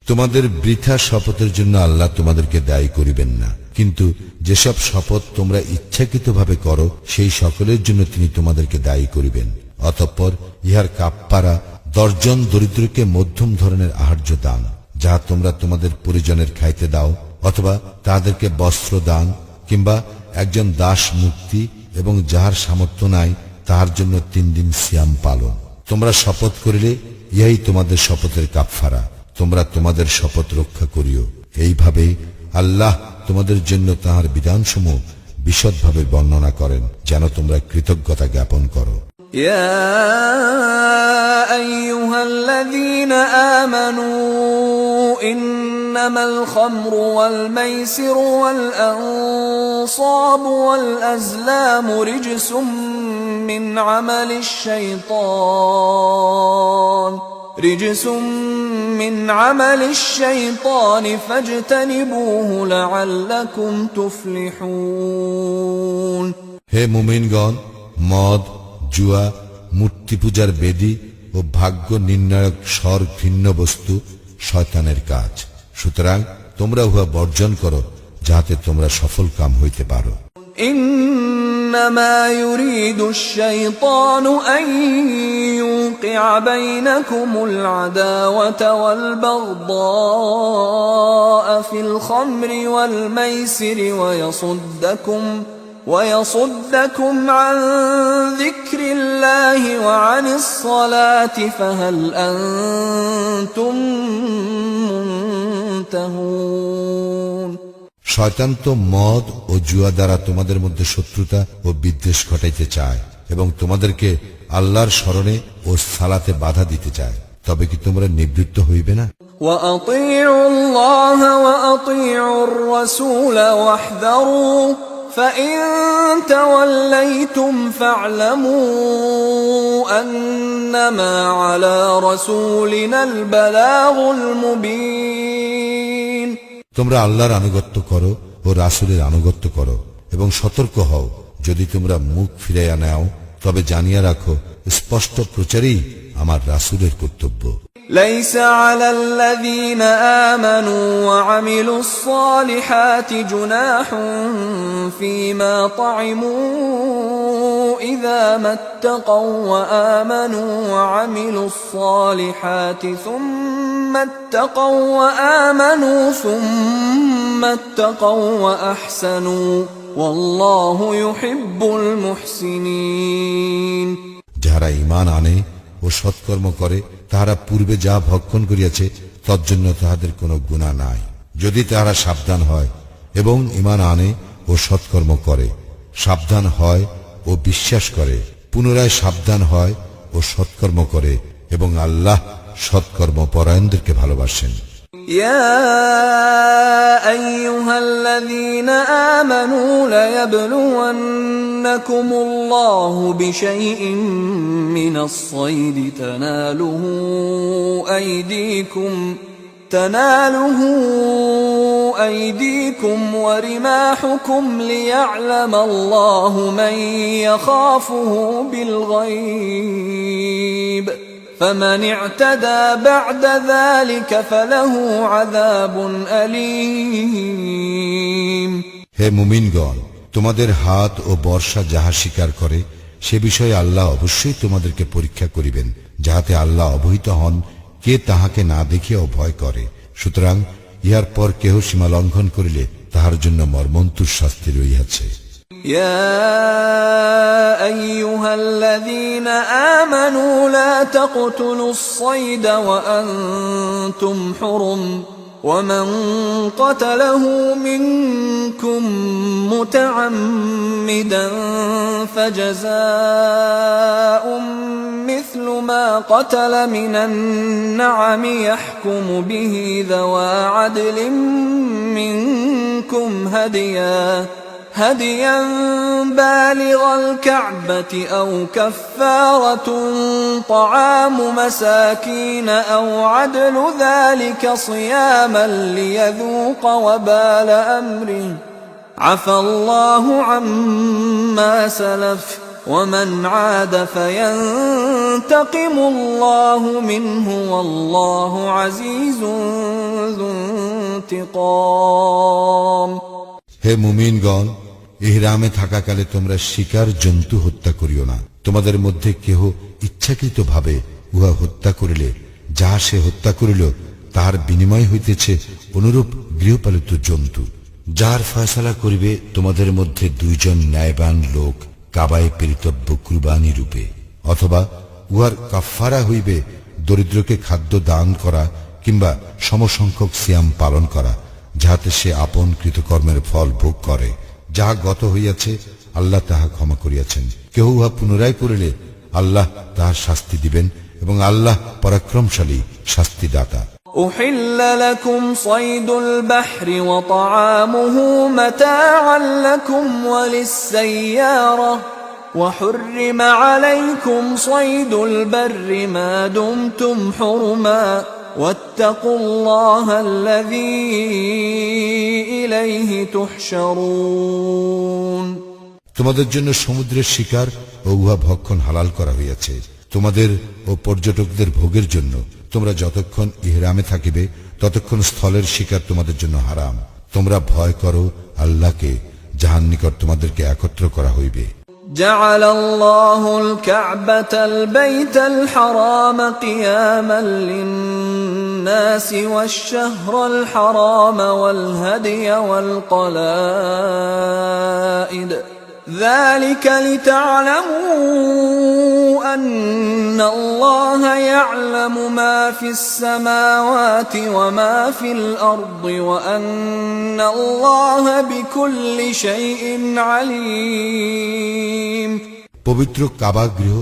তোমাদের বৃথা শপথের জন্য আল্লাহ তোমাদেরকে দায়ী করিবেন না, কিন্তু যেসব শপথ তোমরা ইচ্ছাকৃতভাবে করো সেই সকলের জন্য তিনি তোমাদেরকে দায়ী করিবেন। অতঃপর ইহার কাফফারা 10 জন দরিদ্রকে মধ্যম ধরনের আহার্য দান, যাহা তোমরা তোমাদের পরিজনের খাইতে দাও, অথবা তাদেরকে বস্ত্র দান, কিংবা একজন দাস মুক্তি, এবং যাহার সামর্থ্য নাই তাহার জন্য 3 দিন সিয়াম পালন। তোমরা শপথ করিলে ইহাই তোমাদের শপথের কাফফারা। তোমরা তোমাদের শপথ রক্ষা করিও। এইভাবে আল্লাহ তোমাদের জন্য তাহার বিধানসমূহ বিশদভাবে বর্ণনা করেন, যেন তোমরা কৃতজ্ঞতা জ্ঞাপন করো। يا أيها الذين آمنوا إنما الخمر والميسر والأنصاب والأزلام رجس من عمل الشيطان فاجتنبوه لعلكم تفلحون হে মুমিনগণ, মদ, জুয়া, মূর্তি পূজার বেদী ও ভাগ্য নির্ণায়ক স্বর ভিন্ন বস্তু শয়তানের কাজ। সুতরাং তোমরা উহা বর্জন করো, যাহাতে তোমরা সফল কাম হইতে পারো। إنما يريد الشيطان أن يوقع بينكم العداوة والبغضاء في الخمر والميسر ويصدكم عن ذكر الله وعن الصلاة فهل أنتم منتهون শয়তান তো মদ ও জুয়া দ্বারা তোমাদের মধ্যে শত্রুতা ও বিদ্বেষ ঘটাইতে চায় এবং তোমাদেরকে আল্লাহর স্মরণে ও সালাতে বাধা দিতে চায়। তবে কি তোমরা নিবৃত্ত হইবে না? وأطيعوا الله وأطيعوا الرسول واحذروا فإن توليتم فاعلموا أنما على رسولنا البلاغ المبين তোমরা আল্লাহর আনুগত্য করো ও রাসূলের আনুগত্য করো এবং সতর্ক হও। যদি তোমরা মুখ ফিরাইয়া নাও তবে জানিয়া রাখো, স্পষ্ট প্রচারই আমার রাসূলের কর্তব্য। ليس على الذين آمنوا وعملوا الصالحات جناح فيما طعموا إذا ما اتقوا وآمنوا وعملوا الصالحات ثم اتقوا وأحسنوا والله يحب المحسنين যারা ঈমান আনে ও সৎকর্ম করে তাহারা পূর্বে যা ভক্ষণ করিয়াছে তজ্জন্য তাহাদের কোনো গুনাহ নাই, যদি তাহারা সাবধান হয় এবং ঈমান আনে ও সৎকর্ম করে, সাবধান হয় ও বিশ্বাস করে, পুনরায় সাবধান হয় ও সৎকর্ম করে, এবং আল্লাহ সৎকর্ম পরায়ণদেরকে ভালোবাসেন। يا أيها الذين آمنوا ليبلونكم الله بشيء من الصيد تناله أيديكم ورماحكم ليعلم الله من يخافه بالغيب فمن اعتدى بعد ذلك فله عذاب أليم হে মুমিনগণ, তোমাদের হাত ও বর্ষা যাহা শিকার করে সে বিষয়ে আল্লাহ অবশ্যই তোমাদেরকে পরীক্ষা করিবেন, যাহাতে আল্লাহ অবহিত হন কে তাহাকে না দেখিয়াও ভয় করে। সুতরাং ইহার পর কেহ সীমা লঙ্ঘন করিলে তাহার জন্য মর্মন্তুর শাস্তি রহিয়াছে। يا أيها الذين آمنوا لا تقتلوا الصيد وأنتم حرم ومن قتله منكم متعمدا فجزاء مثل ما قتل من النعم يحكم به ذوى عدل منكم هديا بالغ الكعبة أو كفارة طعام مساكين أو عدل ذلك صياما ليذوق وبال أمره عفى الله عما سلف ومن عاد فينتقم الله منه والله عزيز ذو انتقام। হে মুমিনগণ, ইহরামে থাকাকালে তোমরা শিকার জন্তু হত্যা করিও না। তোমাদের মধ্যে কেহ ইচ্ছাকৃতভাবে উহা হত্যা করিলে যাহা সে হত্যা করিল তাহার বিনিময় হইতেছে অনুরূপ গৃহপালিত জন্তু, যার ফয়সালা করিবে তোমাদের মধ্যে দুইজন ন্যায়বান লোক কাবায় প্রেরিতব্য কুরবানি রূপে, অথবা উহার কাফফারা হইবে দরিদ্রকে খাদ্য দান করা কিংবা সমসংখ্যক সিয়াম পালন করা, যাহাতে সে আপন কৃতকর্মের ফল ভোগ করে। যাহা গত হইয়াছে আল্লাহ তাহা ক্ষমা করিয়াছেন। কেহ উহা পুনরায় করিলে আল্লাহ তাহার শাস্তি দিবেন এবং আল্লাহ পরাক্রমশালী শাস্তিদাতা। أحل لكم صيد البحر وطعامه متاعا لكم وللسيارة وحرم عليكم صيد البر ما دمتم حرما واتقوا الله الذي إليه تحشرون। তোমাদের জন্য সমুদ্রের শিকার ও উহা ভক্ষণ হালাল করা হইয়াছে, তোমাদের ও পর্যটকদের ভোগের জন্য। তোমরা যতক্ষণ ইহরামে থাকিবে ততক্ষণ স্থলের শিকার তোমাদের জন্য হারাম। তোমরা ভয় করো আল্লাহকে, যাহার নিকট তোমাদেরকে একত্র করা হইবে। جعل الله الكعبة البيت الحرام قياما للناس والشهر الحرام والهدي والقلائد ذلك لتعلموا أن الله يعلم ما في السماوات وما في الأرض وأن الله بكل شيء عليم। পবিত্র কাবা গৃহ,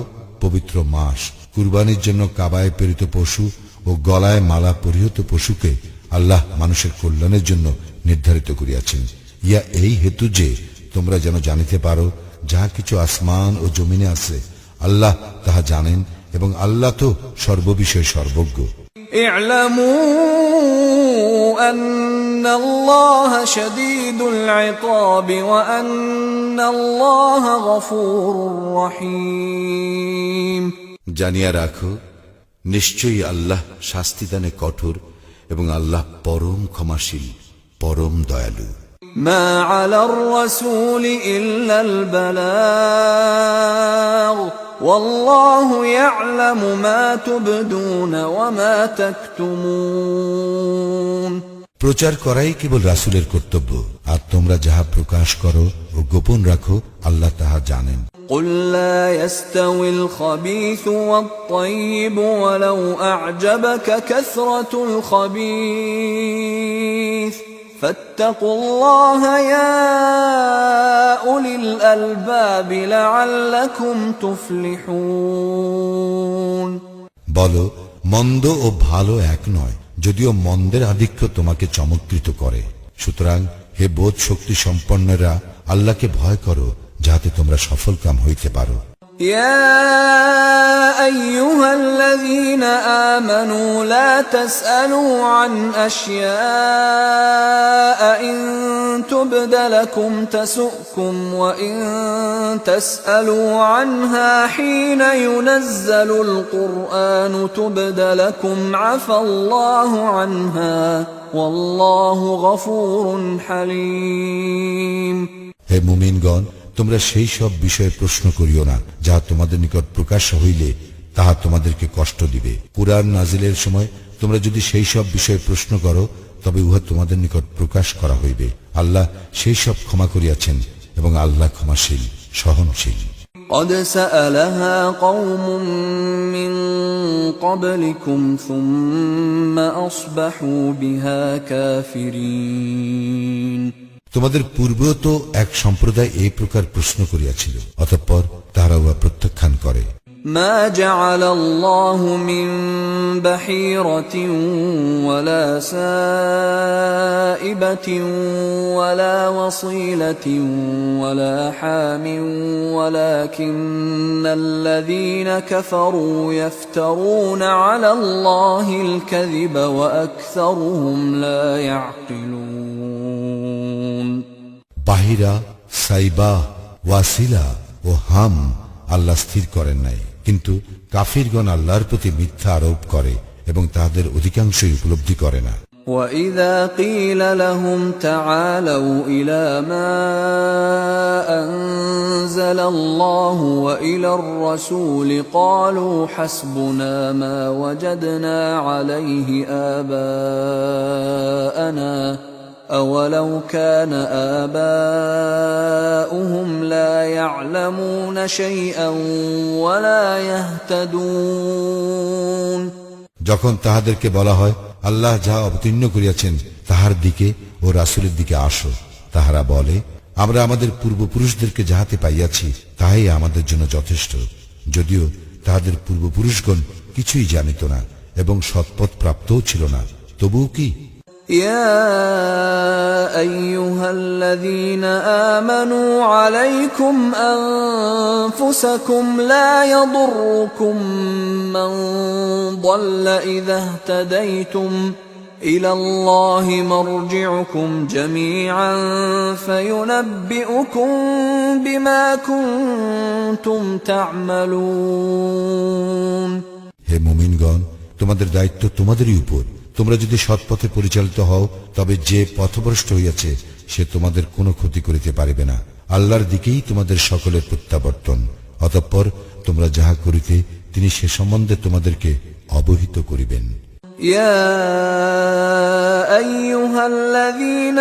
পবিত্র মাস, কুরবানির জন্য কাবায় প্রেরিত পশু ও গলায় মালা পরিহিত পশুকে আল্লাহ মানুষের কল্যাণের জন্য নির্ধারিত করিয়াছেন। ইয়া এই হেতু যে তোমরা যেন জানিতে পারো যাহা কিছু আসমান ও জমিনে আছে আল্লাহ তাহা জানেন এবং আল্লাহ তো সর্ববিষয়ে সর্বজ্ঞ। اعلموا أن الله شديد العقاب وأن الله غفور رحيم। জানিয়া রাখো, নিশ্চয়ই আল্লাহ শাস্তিদানে কঠোর এবং আল্লাহ পরম ক্ষমাশীল, পরম দয়ালু। ما على الرسول إلا البلاغ والله يعلم ما تبدون وما تكتمون। প্রচার করাই কেবল রাসূলের কর্তব্য, আর তোমরা যাহা প্রকাশ করো ও গোপন রাখো আল্লাহ তাহা জানেন। قل لا يستوي الخبيث والطيب ولو أعجبك كثرة الخبيث فاتقوا الله يا أولي الألباب لعلكم تفلحون। বলো, মন্দ ও ভালো এক নয়, যদিও মন্দের আধিক্য তোমাকে চমৎকৃত করে। সুতরাং হে বোধ শক্তি সম্পন্নরা, আল্লাহকে ভয় করো যাহাতে তোমরা সফলকাম হইতে পারো। يا أيها الذين آمنوا لا تسألوا عن أشياء إن تبد لكم تسؤكم وإن تسألوا عنها حين ينزل القرآن تبد لكم عفى الله عنها والله غفور حليم। হে মুমিনগণ, তোমরা সেই সব বিষয়ে প্রশ্ন করিও না যাহা তোমাদের নিকট প্রকাশ হইলে তাহা তোমাদেরকে কষ্ট দিবে। কুরআন নাজিলের সময় তোমরা যদি সেই সব বিষয়ে প্রশ্ন করো তবে উহা তোমাদের নিকট প্রকাশ করা হইবে। আল্লাহ সেই সব ক্ষমা করিয়াছেন এবং আল্লাহ ক্ষমাশীল সহনশীল। قد سألها قوم من قبلكم ثم أصبحوا بها كافرين। তোমাদের পূর্বেও তো এক সম্প্রদায় এই প্রকার প্রশ্ন করিয়াছিল, অতঃপর তাহারা উহা প্রত্যাখ্যান করে। ما جعل الله من بحيرة ولا سائبة ولا وصيلة ولا حام ولكن الذين كفروا يفترون على الله الكذب وأكثرهم لا يعقلون। বাহিরা, সাইবা, ওয়াসিলা ও হাম আল্লাহ স্থির করেন নাই, কিন্তু কাফিরগণ আল্লাহর প্রতি মিথ্যা আরোপ করে এবং তাহাদের অধিকাংশই উপলব্ধি করে না। وَإِذَا قِيلَ لَهُمْ تَعَالَوْا إِلَى مَا أَنزَلَ اللَّهُ وَإِلَى الرَّسُولِ قَالُوا حَسْبُنَا مَا وَجَدْنَا عَلَيْهِ آبَاءَنَا أَوَلَوْ كَانَ آبَاؤُهُمْ لَا يَعْلَمُونَ شَيْئًا وَلَا يَهْتَدُونَ। যখন তাহাদেরকে বলা হয়, আল্লাহ যাহা অবতীর্ণ করিয়াছেন তাহার দিকে ও রাসূলের দিকে আসো, তাহারা বলে, আমরা আমাদের পূর্বপুরুষদেরকে যাহাতে পাইয়াছি তাহাই আমাদের জন্য যথেষ্ট, যদিও তাহাদের পূর্বপুরুষগণ কিছুই জানিত না এবং সৎপথ প্রাপ্তও ছিল না। তবুও কি? يا أيها الذين آمنوا عليكم أنفسكم لا يضركم من ضل إذا اهتديتم إلى الله مرجعكم جميعا فينبئكم بما كنتم تعملون। হে মুমিনগণ, তোমাদের দায়িত্ব তোমাদেরই উপর। তোমরা যদি সৎপথে পরিচালিত হও, তবে যে পথভ্রষ্ট হইয়াছে সে তোমাদের কোনো ক্ষতি করিতে পারিবে না। আল্লাহর দিকেই তোমাদের সকলের প্রত্যাবর্তন। অতঃপর তোমরা যাহা করিতে তিনি সে সম্বন্ধে তোমাদেরকে অবহিত করিবেন। يا أيها الذين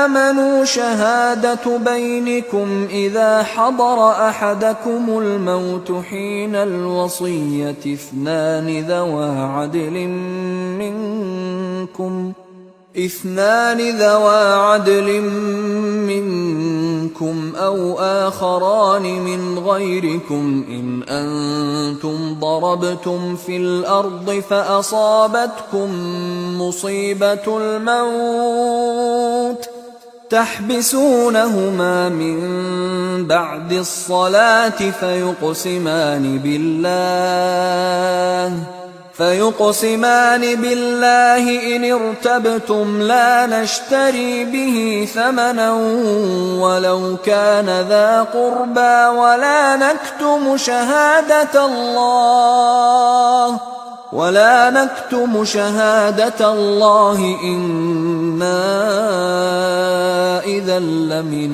آمنوا شهادة بينكم إذا حضر أحدكم الموت حين الوصية اثنان ذوى عدل منكم أو آخران من غيركم إن أنتم ضربتم في الأرض فأصابتكم مصيبة الموت تحبسونهما من بعد الصلاة فيقسمان بالله إن ارتبتم لا نشتري به ثمنا ولو كان ذا قربى ولا نكتم شهادة الله إنا إذا لمن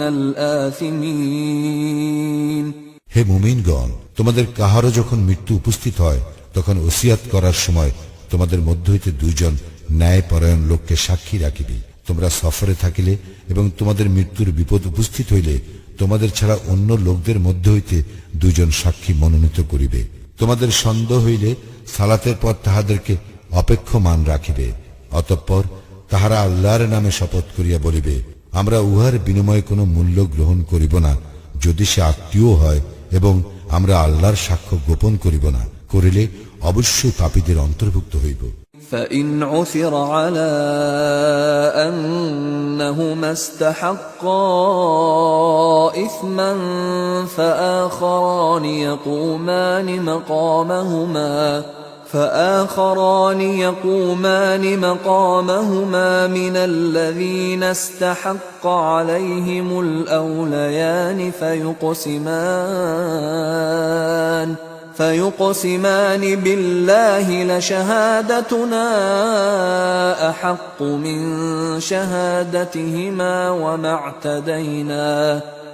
الآثمين। হে মুমিনগণ, তোমাদের কাহারও যখন মৃত্যু উপস্থিত হয় তখন ওসিয়াত করার সময় তোমাদের মধ্য হইতে দুইজন ন্যায়পরায়ণ লোককে সাক্ষী রাখিবে। তোমরা সফরে থাকিলে এবং তোমাদের মৃত্যুর বিপদ উপস্থিত হইলে তোমাদের ছাড়া অন্য লোকদের মধ্য হইতে দুইজন সাক্ষী মনোনীত করিবে। তোমাদের সন্দেহ হইলে সালাতের পর তাহাদেরকে অপেক্ষমান রাখিবে। অতঃপর তাহারা আল্লাহর নামে শপথ করিয়া বলিবে, আমরা উহার বিনিময়ে কোনো মূল্য গ্রহণ করিব না, যদি সে আত্মীয় হয়, এবং আমরা আল্লাহর সাক্ষ্য গোপন করিব না, করিলে অবশ্যই পাপীদের অন্তর্ভুক্ত হইব। فإن عثر على أنهما استحقا إثما فآخران يقومان مقامهما من الذين استحق عليهم الأوليان فيقسمان بالله لشهادتنا أحق من شهادتهما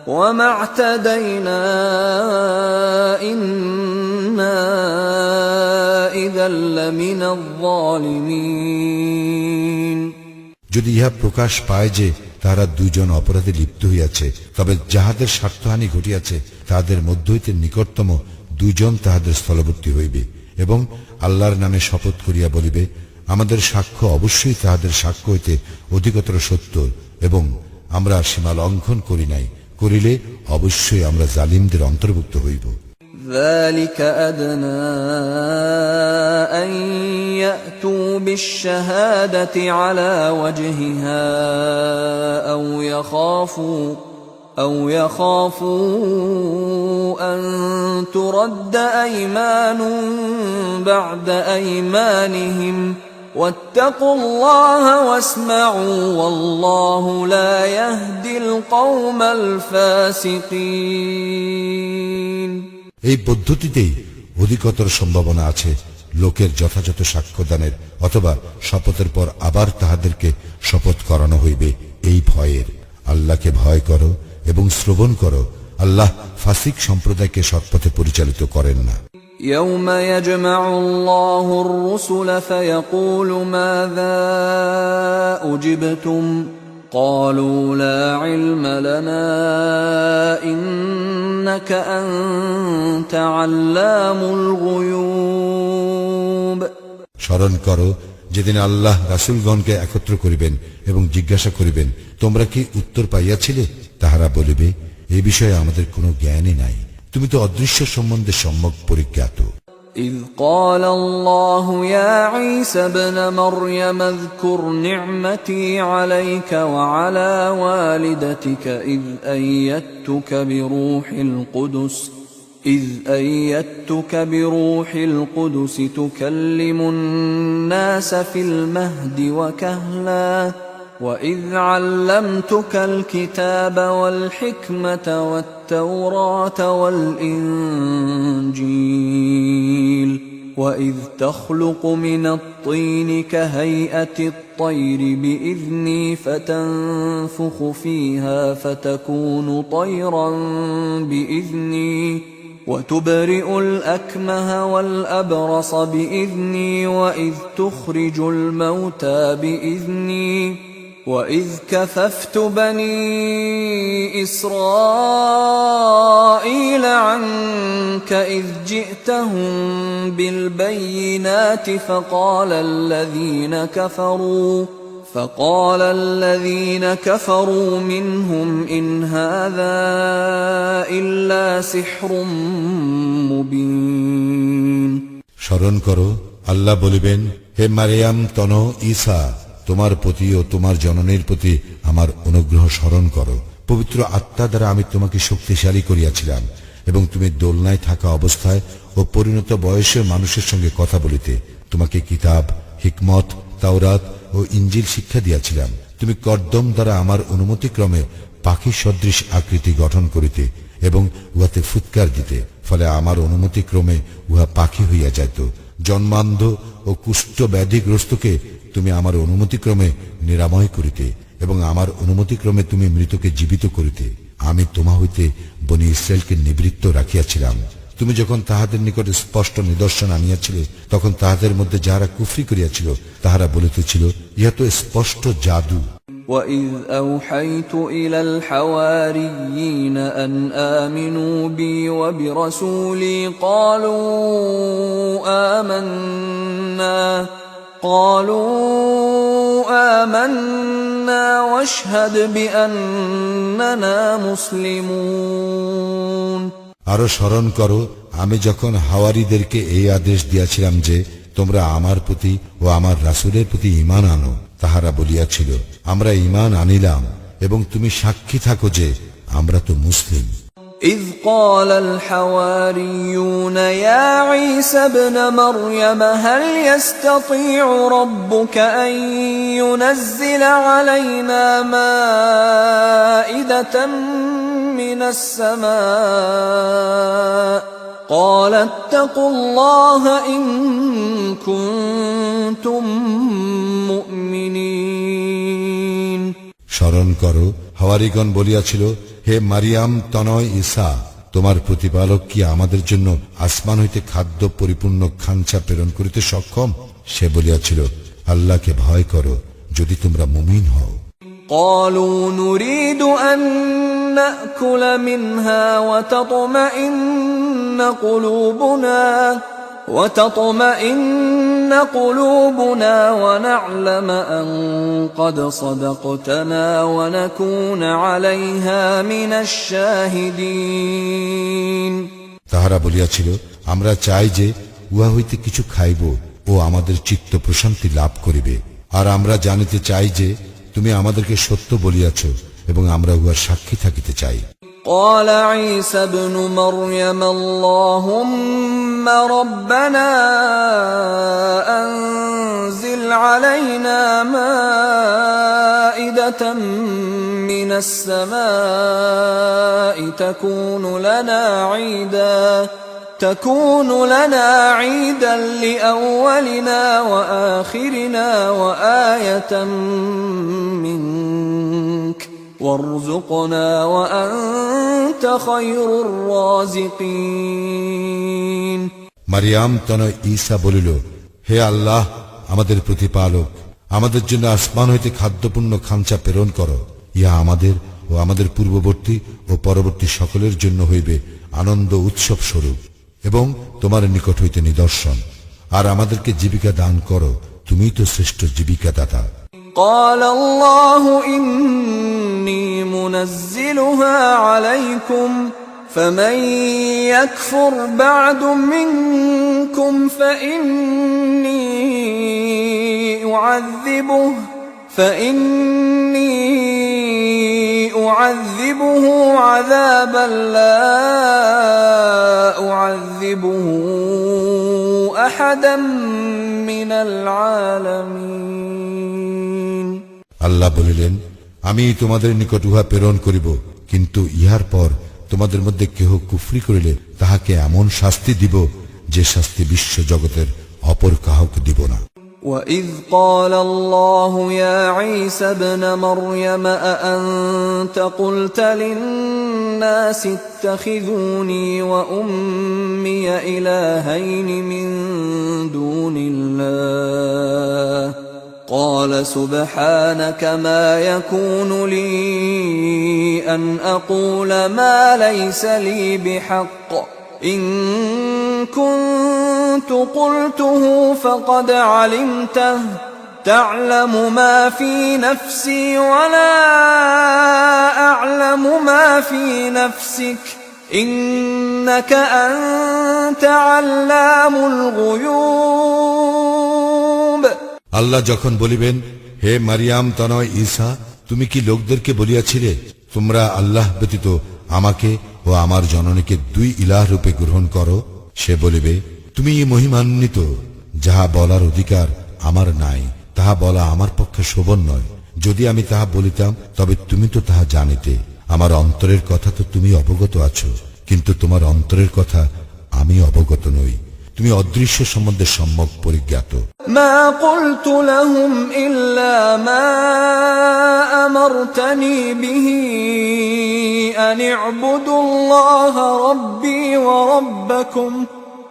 وما اعتدينا إنا إذا لمن الظالمين। যদি ইহা প্রকাশ পায় যে তাহারা দুইজন অপরাধে লিপ্ত হইয়াছে, তবে যাহাদের স্বার্থহানি ঘটিয়াছে তাহাদের মধ্য হইতে নিকটতম দুইজন তাহাদের স্থলবর্তী হইবে এবং আল্লাহর নামে শপথ করিয়া বলিবে, আমাদের সাক্ষ্য অবশ্যই তাহাদের সাক্ষ্য হইতে অধিকতর সত্য এবং আমরা সীমা লঙ্ঘন করি নাই, করিলে অবশ্যই আমরা জালিমদের অন্তর্ভুক্ত হইব। ذلك أدنى أن يأتوا بالشهادة على وجهها أو يخافوا أن ترد أيمان بعد أيمانهم واتقوا الله واسمعوا والله لا يهدي القوم الفاسقين। এই পদ্ধতিতেই অধিকতর সম্ভাবনা আছে লোকের যথাযথ সাক্ষ্যদানের, অথবা শপথের পর আবার তাহাদেরকে শপথ করানো হইবে এই ভয়ের। আল্লাহকে ভয় করো এবং শ্রবণ করো, আল্লাহ ফাসিক সম্প্রদায়কে সৎপথে পরিচালিত করেন না। يوم يجمع الله الرسل فيقول ماذا أجبتم قالوا لا علم لنا إنك أنت علام الغيوب। স্মরণ করো যেদিন আল্লাহ রাসূলগণকে একত্র করিবেন এবং জিজ্ঞাসা করিবেন, তোমরা কি উত্তর পাইয়াছিলে? তাহারা বলিবে, এই বিষয়ে আমাদের কোনো জ্ঞানই নাই, তুমি তো অদৃশ্য সম্বন্ধে সম্যক পরিজ্ঞাত। إذ قال الله يا عيسى ابن مريم اذكر نعمتي عليك وعلى والدتك إذ أيدتك بروح القدس تكلم الناس في المهد وكهلا وإذ علمتك الكتاب والحكمة والتوراة والإنجيل وإذ تخلق من الطين كهيئة الطير بإذني فتنفخ فيها فتكون طيرا بإذني وتبرئ الأكمه والأبرص بإذني وإذ تخرج الموتى بإذني وإذ كففت بني إسرائيل عنك إذ جئتهم بالبينات فقال الذين كفروا منهم إن هذا إلا سحر مبين। স্মরণ করো, আল্লাহ বলিবেন, হে মারিয়াম তন ঈসা, তোমার প্রতি ও তোমার জননীর প্রতি আমার অনুগ্রহ স্মরণ করো। পবিত্র আত্মা দ্বারা আমি তোমাকে শক্তিশালী করিয়াছিলাম এবং তুমি দোলনায় থাকা অবস্থায় ও পরিণত বয়সের মানুষের সঙ্গে কথা বলিতে। তোমাকে কিতাব, হিকমত, তাওরাত ও ইঞ্জিল শিক্ষা দিয়াছিলাম। তুমি কর্দম দ্বারা আমার অনুমতিক্রমে পাখি সদৃশ আকৃতি গঠন করিতে এবং উহাতে ফুৎকার দিতে, ফলে আমার অনুমতিক্রমে উহা পাখি হইয়া যাইত। জন্মান্ধ ও কুষ্ঠ ব্যাধিগ্রস্তকে তুমি আমার অনুমতিক্রমে নিরাময় করিতে এবং আমার অনুমতিক্রমে তুমি মৃতকে জীবিত করিতে। আমি তোমা হইতে বনি ইসরায়েলকে নিবৃত্ত রাখিয়াছিলাম। তুমি যখন তাহাদের নিকট স্পষ্ট নিদর্শন আনিয়াছিলে, তখন তাহাদের মধ্যে যাহারা কুফরি করিয়াছিল তাহারা বলিতেছিল, ইহা তো স্পষ্ট জাদু। وَإِذْ أَوْحَيْتُ إِلَى الْحَوَارِيِّينَ أَنْ آمِنُوا بِي وَبِرَسُولِي قالوا آمنا واشهد بأننا مسلمون। আরো স্মরণ করো, আমি যখন হাওয়ারীদেরকে এই আদেশ দিয়াছিলাম যে তোমরা আমার প্রতি ও আমার রাসূলের প্রতি ঈমান আনো, তাহারা বলিয়াছিল, আমরা ঈমান আনিলাম এবং তুমি সাক্ষী থাকো যে আমরা তো মুসলিম। إذ قال الحواريون يا عيسى ابن مريم هل يستطيع ربك أن ينزل علينا مائدة من السماء قال اتقوا الله إن كنتم مؤمنين। স্মরণ করো, হাওয়ারীগণ বলিয়াছিল, হে মারিয়াম তনয় ঈসা, তোমার প্রতিপালক কি আমাদের জন্য আসমান হইতে খাদ্য পরিপূর্ণ খাঞ্চা প্রেরণ করিতে সক্ষম? সে বলিয়াছিল, আল্লাহকে ভয় করো যদি তোমরা মুমিন হও। قالوا نريد أن نأكل منها وتطمئن قلوبنا ونعلم أن قد صدقتنا ونكون عليها من الشاهدين। তাহারা বলিয়াছিল, আমরা চাই যে উহা হইতে কিছু খাইব ও আমাদের চিত্ত প্রশান্তি লাভ করিবে, আর আমরা জানিতে চাই যে তুমি আমাদেরকে সত্য বলিয়াছ এবং আমরা উহার সাক্ষী থাকিতে চাই। قال عيسى ابن مريم اللهم ربنا أنزل علينا مائدة من السماء تكون لنا عيدا لأولنا وآخرنا وآية منك وارزقنا وأنت خير الرازقين। মারিয়াম তনয় ঈসা বলিল, হে আল্লাহ আমাদের প্রতিপালক, আমাদের জন্য আসমান হইতে খাদ্যপূর্ণ খাঞ্চা প্রেরণ করো। ইহা আমাদের ও আমাদের পূর্ববর্তী ও পরবর্তী সকলের জন্য হইবে আনন্দ উৎসব স্বরূপ এবং তোমার নিকট হইতে নিদর্শন, আর আমাদেরকে জীবিকা দান করো, তুমিই তো শ্রেষ্ঠ জীবিকা দাতা। قال الله إني منزلها عليكم فمن يكفر بعد منكم فإني أعذبه عذابا لا أعذبه أحدا من العالمين। আল্লাহ বলিলেন, আমি তোমাদের নিকট উহা প্রেরণ করিব, কিন্তু ইহার পর তোমাদের মধ্যে কেহ কুফরি করিলে তাহাকে এমন শাস্তি দিব যে শাস্তি বিশ্ব জগতের অপর কাহাকে দিব না। وَإِذْ قَالَ اللَّهُ يَا عِيسَى ابْنَ مَرْيَمَ أَأَنْتَ قُلْتَ لِلنَّاسِ اتَّخِذُونِي وَأُمِّيَ إِلَٰهَيْنِ مِن دُونِ اللَّهِ قَالَ سُبْحَانَكَ مَا يَكُونُ لِي أَنْ أَقُولَ مَا لَيْسَ لِي بِحَقٍّ إِن كنت قلته فقد علمته تعلم ما في نفسي ولا أعلم ما في نفسك إنك أنت علام الغيوب। আল্লাহ যখন বলিবেন, হে মারিয়াম তনয় ঈসা, তুমি কি লোকদেরকে বলিয়াছিলে, তোমরা আল্লাহ ব্যতীত আমাকে ও আমার জননীকে দুই ইলাহ রূপে গ্রহণ করো? সে বলিবে, তুমি মহিমান্বিত, যাহা বলার অধিকার আমার নাই, তাহা বলা আমার পক্ষে শোভন নয়। যদি আমি তাহা বলিতাম তবে তুমি তো তাহা জানিতে। আমার অন্তরের কথা তো তুমি অবগত আছো, কিন্তু তোমার অন্তরের কথা আমি অবগত নই। তুমি অদৃশ্য সম্বন্ধে সম্যক পরিজ্ঞাত। মা কুলতু লাহুম ইল্লা মা আমারতানি বিহি আন ইবুদুল্লাহা রাব্বী ওয়া রাব্বাকুম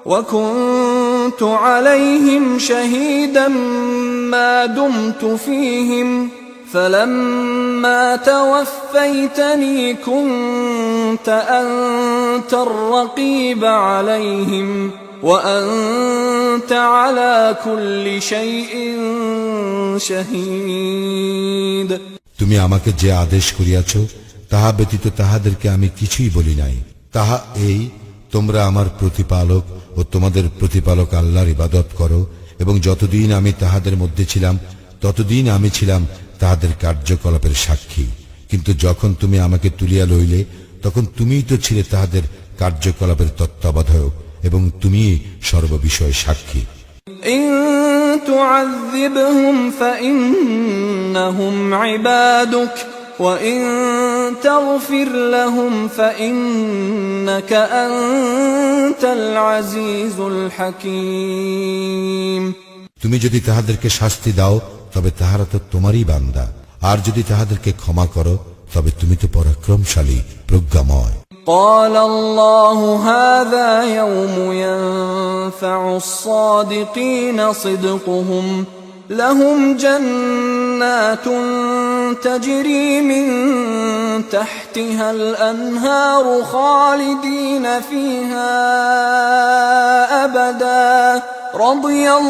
ওয়া কুনতু আলাইহিম শাহীদাম মা দুমতু ফীহিম فلما توفيتني كنت أنت الرقيب عليهم وأنت على كل شيء شهيد। তুমি আমাকে যে আদেশ করিয়াছ তাহা ব্যতীত তাহাদেরকে আমি কিছুই বলি নাই। তাহা এই, তোমরা আমার প্রতিপালক ও তোমাদের প্রতিপালক আল্লাহর ইবাদত করো, এবং যতদিন আমি তাহাদের মধ্যে ছিলাম ততদিন আমি ছিলাম তাহাদের কার্যকলাপের সাক্ষী। কিন্তু যখন তুমি আমাকে তুলিয়া লইলে তখন তুমিই তো ছিলে তাহাদের কার্যকলাপের তত্ত্বাবধায়ক, এবং তুমি সর্ববিষয়ে সাক্ষী। ইন তুআযিবহুম ফাইন্নাহুম ইবাদুক ওয়া ইন তাগফির লাহুম ফাইন্নাকা আনতাল আজিজুল হাকীম। তুমি যদি তাহাদেরকে শাস্তি দাও তবে তাহারা তো তোমারই বান্দা, আর যদি তাহাদেরকে ক্ষমা করো তবে তুমি তো পরাক্রমশালী, প্রজ্ঞাময়। قال الله هذا يوم ينفع الصادقين صدقهم لهم جنات تجري من تحتها الأنهار خالدين فيها أبدا رضي الله